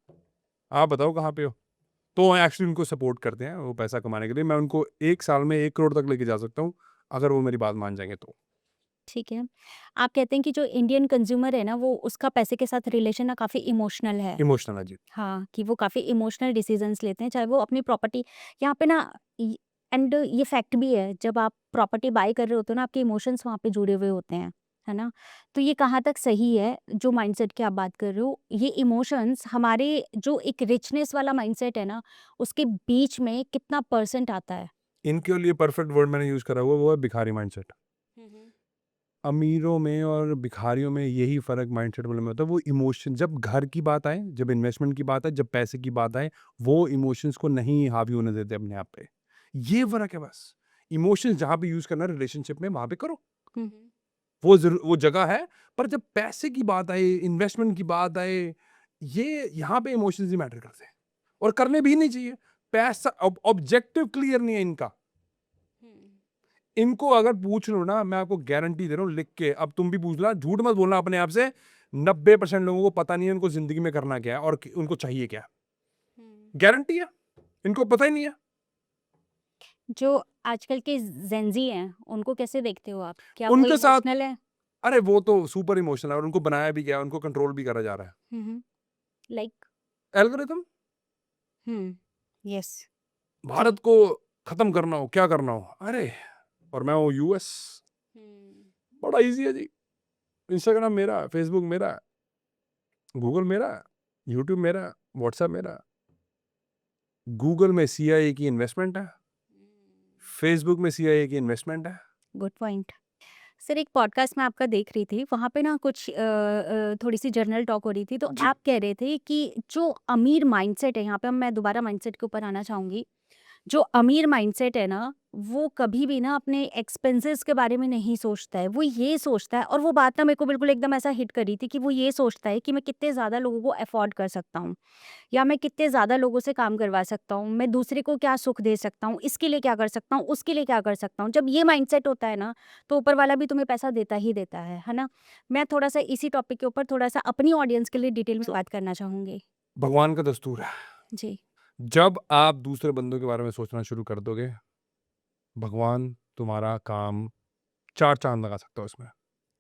आप बताओ कहाँ पे हो। तो एक्चुअली उनको सपोर्ट करते हैं वो पैसा कमाने के लिए। मैं उनको 1 साल में 1 करोड़ तक लेके जा सकता हूँ, अगर वो मेरी बात मान जाएँगे तो। ठीक है। आप कहते हैं कि जो इंडियन कंज़्यूमर है ना, वो उसका पैसे के साथ रिलेशन ना काफ़ी इमोशनल है। इमोशनल है जी। हाँ, कि वो काफ़ी इमोशनल डिसीज़न्स लेते हैं, चाहे वो अपनी प्रॉपर्टी यहाँ पे ना इ एंड ये फैक्ट भी है, जब आप प्रॉपर्टी बाय कर रहे होते हो ना, आपके इमोशंस वहाँ पे जुड़े हुए होते हैं, है ना? तो ये कहाँ तक सही है, जो माइंडसेट की आप बात कर रहे हो, ये इमोशंस हमारे जो एक रिचनेस वाला माइंडसेट है ना, उसके बीच में कितना परसेंट आता है? इनके लिए परफेक्ट वर्ड मैंने यूज़ करा हुआ, वो है भिखारी माइंडसेट। अमीरों में और भिखारियों में यही फ़र्क माइंडसेट वालों में होता है। वो इमोशन जब घर की बात आए, जब इन्वेस्टमेंट की बात आए, जब पैसे की बात आए, वो इमोशंस को नहीं हावी होने देते अपने आप पे। ये फ़र्क है बस। इमोशंस जहाँ पे यूज़ करना है रिलेशनशिप में, वहाँ पे करो। हुँ, हुँ। वो जगह है, पर जब पैसे की बात आए, इन्वेस्टमेंट की बात आए, ये यहाँ पे इमोशंस ही मैटर करते हैं और करने भी नहीं चाहिए। पैसा ऑब्जेक्टिव क्लियर नहीं है इनका। इनको अगर पूछ लो ना, मैं आपको गारंटी दे रहा हूँ लिख के, अब तुम भी पूछ लो, झूठ मत बोलना अपने आप से, 90% लोगों को पता नहीं है उनको ज़िंदगी में करना क्या है और उनको चाहिए क्या। गारंटी है, इनको पता ही नहीं है। जो आजकल के ज़ेन ज़ी हैं, उनको कैसे देखते हो आप? क्या वो उनके साथ इमोशनल है? अरे वो तो सुपर इमोशनल है और उनको बनाया भी गया है, उनको कंट्रोल भी करा जा रहा है। हुँ, हुँ। लाइक एल्गोरिथम, हुँ, येस। भारत को खत्म करना हो, क्या करना हो, अरे और मैं हूँ यूएस, बड़ा ईज़ी है जी। इंस्टाग्राम मेरा है, फेसबुक मेरा है, गूगल मेरा है, यूट्यूब मेरा है, व्हाट्सएप मेरा है। गूगल में सीआईए की इन्वेस्टमेंट है, फेसबुक में सीआईए की इन्वेस्टमेंट है। Good point. सर, एक पॉडकास्ट मैं आपका देख रही थी, वहाँ पे ना कुछ थोड़ी-सी जर्नल टॉक हो रही थी, तो जी। आप कह रहे थे कि जो अमीर माइंडसेट है, यहाँ पे मैं दोबारा माइंडसेट के ऊपर आना चाहूँगी। जो अमीर माइंडसेट है ना, वो कभी भी ना अपने एक्सपेंसेस के बारे में नहीं सोचता है। वो ये सोचता है, और वो बात ना मेरे को बिल्कुल एकदम ऐसा हिट करी थी कि वो ये सोचता है कि मैं कितने ज़्यादा लोगों को अफ़ोर्ड कर सकता हूँ, या मैं कितने ज़्यादा लोगों से काम करवा सकता हूँ, मैं दूसरे को क्या सुख दे सकता हूँ, इसके लिए क्या कर सकता हूँ, उसके लिए क्या कर सकता हूँ। जब ये माइंडसेट होता है ना, तो ऊपर वाला भी तुम्हें पैसा देता ही देता है ना? मैं थोड़ा-सा इसी टॉपिक के ऊपर थोड़ा-सा अपनी ऑडियंस के लिए डिटेल में बात करना चाहूँगी। भगवान का दस्तूर है। जी, जब आप दूसरे बंदों के बारे में सोचना शुरू कर दोगे, भगवान तुम्हारा काम 4 चाँद लगा सकता है उसमें।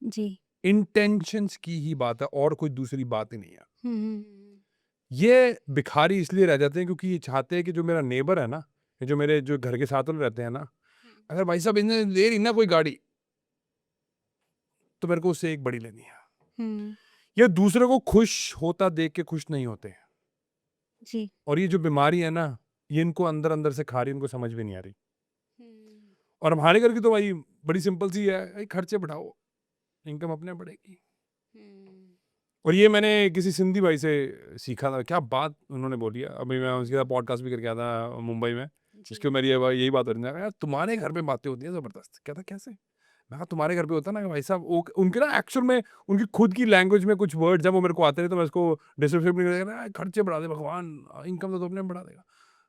जी। इंटेंशंस की ही बात है और कोई दूसरी बात ही नहीं है। हुँ, हुँ। ये भिखारी इसलिए रह जाते हैं क्योंकि ये चाहते हैं कि जो मेरा नेबर है ना, ये जो मेरे जो घर के साथ वाले रहते हैं ना, अगर भाई साहब इन्हें ले ली ना कोई गाड़ी, तो मेरे को उससे एक बड़ी लेनी है। हुँ, ये दूसरे को खुश होता देख के खुश नहीं होते। जी। और ये जो बीमारी है ना, ये इनको अंदर-अंदर से खा रही है, इनको समझ भी नहीं आ रही। हुँ। और हमारे घर की तो भाई बड़ी सिंपल सी है, भाई खर्चे बढ़ाओ, इनकम अपने बढ़ेगी। हुँ। और ये मैंने किसी सिंधी भाई से सीखा था, क्या बात उन्होंने बोली है। अभी मैं उसके साथ पॉडकास्ट भी करके आया था मुंबई में, जिसके जी। मेरी यही बात हो रही थी, यार तुम्हारे घर पे बातें होती हैं ज़बरदस्त। कहता कैसे? मैं कहा तुम्हारे घर पे होता है ना कि भाई साहब वो उनके ना एक्चुअल में उनकी खुद की लैंग्वेज में कुछ वर्ड जब वो मेरे को आते थे तो मैं उसको डिस्क्रिप्शन नहीं करेगा, खर्चे बढ़ा दे भगवान, इनकम तो अपने बढ़ा देगा।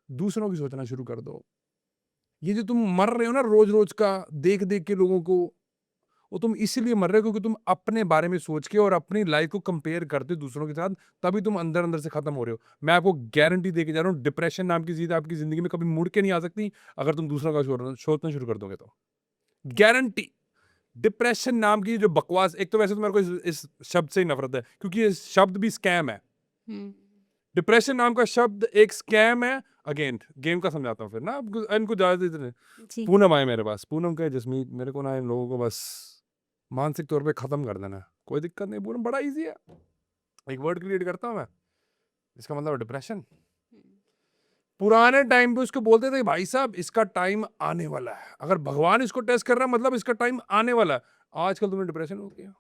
दूसरों की सोचना शुरू कर दो। ये जो तुम मर रहे हो ना रोज-रोज का देख-देख के लोगों को, वो तुम इसीलिए मर रहे हो क्योंकि तुम अपने बारे में सोच के और अपनी लाइफ को कंपेयर करते हो दूसरों के साथ, तभी तुम अंदर-अंदर से खत्म हो रहे हो। मैं आपको गारंटी दे के जा रहा हूँ, डिप्रेशन नाम की चीज़ आपकी ज़िंदगी में कभी मुड़ के नहीं आ सकती, अगर तुम दूसरों का सोचना शुरू कर दोगे तो। गारंटी। डिप्रेशन नाम की जो बकवास, एक तो वैसे तो मेरे को इस शब्द से ही नफ़रत है क्योंकि ये शब्द भी स्कैम है। हुँ। डिप्रेशन नाम का शब्द एक स्कैम है। अगेन गेम का समझाता हूँ फिर ना, इनको ज़्यादा इतने जी। पूनम आए मेरे पास, पूनम कहे जसमीत मेरे को ना इन लोगों को बस मानसिक तौर पे ख़त्म कर देना है। कोई दिक्कत नहीं, पूनम बड़ा ईज़ी है। एक वर्ड क्रिएट करता हूँ मैं, इसका मतलब है डिप्रेशन। पुराने टाइम पे उसको बोलते थे भाई साहब इसका टाइम आने वाला है। अगर भगवान इसको टेस्ट कर रहा है मतलब इसका टाइम आने वाला है। आजकल तुम्हें डिप्रेशन हो गया।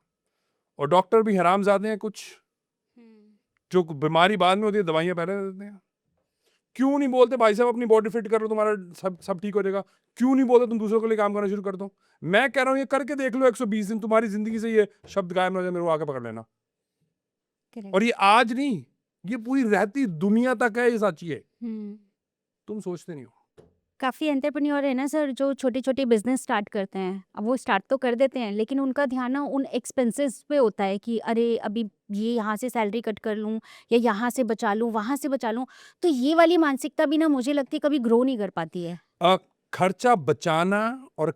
और डॉक्टर भी हरामजादे हैं कुछ, हुँ। जो बीमारी बाद में होती है दवाइयाँ पहले दे देते हैं। क्यों नहीं बोलते भाई साहब अपनी बॉडी फिट करो तुम्हारा सब सब ठीक हो जाएगा। क्यों नहीं बोलते तुम दूसरों के लिए काम करना शुरू कर दो। मैं कह रहा हूँ ये करके देख लो 120 दिन, तुम्हारी जिंदगी से ये शब्द गायब ना हो जाए, मेरे को आके पकड़ लेना। करेक्ट। और ये आज नहीं, ये पूरी रहती दुनिया तक है ये सच्ची है। हुँ। तुम सोचते नहीं हो। काफ़ी एंटरप्रेन्योर है ना सर, जो छोटे-छोटे बिज़नेस स्टार्ट करते हैं। अब वो स्टार्ट तो कर देते हैं, लेकिन उनका ध्यान ना उन एक्सपेंसेस पे होता है कि अरे अभी ये यहाँ से सैलरी कट कर लूँ या यहाँ से बचा लूँ, वहाँ से बचा लूँ। तो ये वाली मानसिकता भी ना मुझे लगती है कभी ग्रो नहीं कर पाती है। खर्चा बचाना और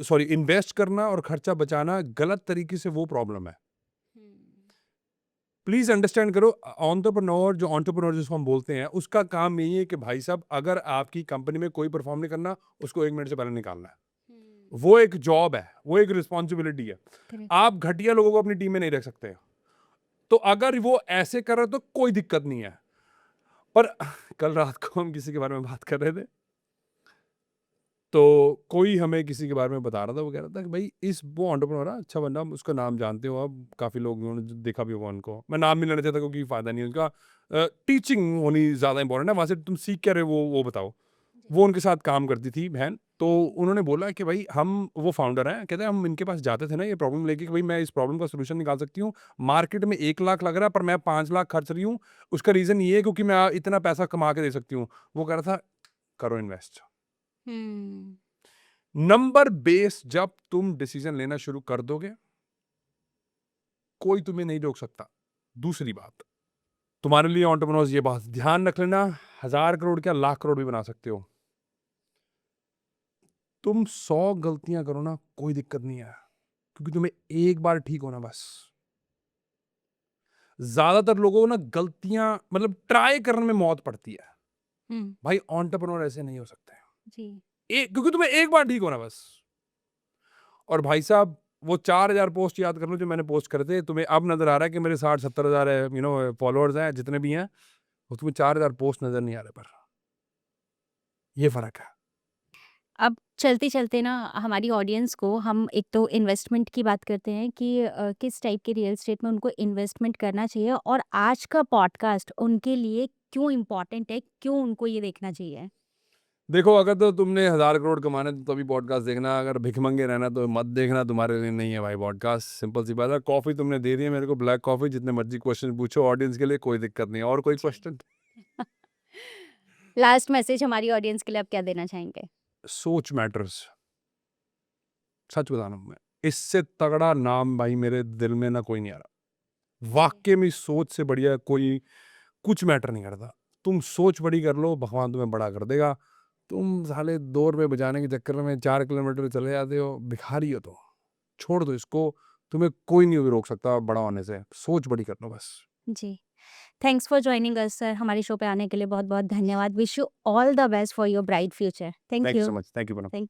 सॉरी इन्वेस्ट करना और खर्चा बचाना गलत तरीके से वो प्रॉब्लम है। प्लीज अंडरस्टैंड करो, एंटरप्रेन्योर जिसको हम बोलते हैं, उसका काम यही है कि भाई साहब अगर आपकी कंपनी में कोई परफॉर्म नहीं करना, उसको 1 मिनट से पहले निकालना है। वो एक जॉब है, वो एक रिस्पॉन्सिबिलिटी है। करेक्ट। आप घटिया लोगों को अपनी टीम में नहीं रख सकते। तो अगर वो ऐसे कर रहे तो कोई दिक्कत नहीं है। पर कल रात को हम किसी के बारे में बात कर रहे थे, तो कोई हमें किसी के बारे में बता रहा था, वो कह रहा था कि भाई वो एंटरप्रेन्योर है, अच्छा बंदा, उसका नाम जानते हो आप, काफ़ी लोग उन्होंने देखा भी होगा उनको। मैं नाम नहीं लेना चाहता क्योंकि फ़ायदा नहीं है उनका। टीचिंग होनी ज़्यादा इंपॉर्टेंट है, वहाँ से तुम सीख क्या रहे हो वो बताओ। वो उनके साथ काम करती थी बहन, तो उन्होंने बोला कि भाई वो फाउंडर हैं, कहते हैं हम इनके पास जाते थे ना ये प्रॉब्लम लेके कि भाई मैं इस प्रॉब्लम का सोल्यूशन निकाल सकती हूँ, मार्केट में 1 लाख लग रहा है पर मैं 5 लाख खर्च रही हूँ, उसका रीज़न ये है क्योंकि मैं इतना पैसा कमा के दे सकती हूँ। वो कह रहा था करो इन्वेस्ट। हुँ। नंबर बेस जब तुम डिसीजन लेना शुरू कर दोगे, कोई तुम्हें नहीं रोक सकता। दूसरी बात, तुम्हारे लिए एंटरप्रेन्योर्स ये बात ध्यान रख लेना, 1000 करोड़ क्या लाख करोड़ भी बना सकते हो। तुम 100 गलतियां करो ना, कोई दिक्कत नहीं है, क्योंकि तुम्हें एक बार ठीक होना बस। ज्यादातर लोगों को ना गलतियां मतलब ट्राई करने में मौत पड़ती है। हुँ। भाई एंटरप्रेन्योर ऐसे नहीं हो सकते। जी। क्योंकि तुम्हें एक बार ठीक होना बस। और भाई साहब, वो 4000 पोस्ट याद कर लो जो मैंने पोस्ट करे थे, तुम्हें अब नजर आ रहा है कि मेरे 60-70 हजार फॉलोअर्स हैं, जितने भी हैं, वो तुम्हें 4000 पोस्ट नजर नहीं आ रहे, पर ये फर्क है। अब चलते-चलते ना हमारी ऑडियंस को हम एक तो इन्वेस्टमेंट की बात करते हैं कि किस टाइप के रियल एस्टेट में उनको इन्वेस्टमेंट करना चाहिए और आज का पॉडकास्ट उनके लिए क्यों इम्पोर्टेंट है, क्यों उनको ये देखना चाहिए? देखो, अगर तो तुमने 1000 करोड़ कमाने तो तभी पॉडकास्ट देखना, अगर भिखमंगे रहना तो मत देखना, तुम्हारे लिए नहीं है भाई पॉडकास्ट। सिंपल सी बात है। कॉफी तुमने दे दी है मेरे को, ब्लैक कॉफी, जितने मर्जी क्वेश्चन पूछो ऑडियंस के लिए, कोई दिक्कत नहीं है। और कोई जी। क्वेश्चन? लास्ट मैसेज हमारी ऑडियंस के लिए आप क्या देना चाहेंगे? सोच मैटर्स। सच बता रहा हूं मैं, इससे तगड़ा नाम भाई मेरे दिल में ना कोई नहीं आ रहा। वाक्य में सोच से बढ़िया कोई कुछ मैटर नहीं करता। तुम सोच बड़ी कर लो, भगवान तुम्हें बड़ा कर देगा। तुम साले 2 रुपए बचाने के चक्कर में 4 किलोमीटर चले जाते हो, भिखारी हो तो छोड़ दो इसको। तुम्हें कोई नहीं रोक सकता बड़ा होने से। सोच बड़ी कर लो बस। जी। Thanks for joining us sir. हमारे शो पे आने के लिए बहुत-बहुत धन्यवाद। Wish you all the best for your bright future. Thank thank you you. So much. Thank you. Thank you.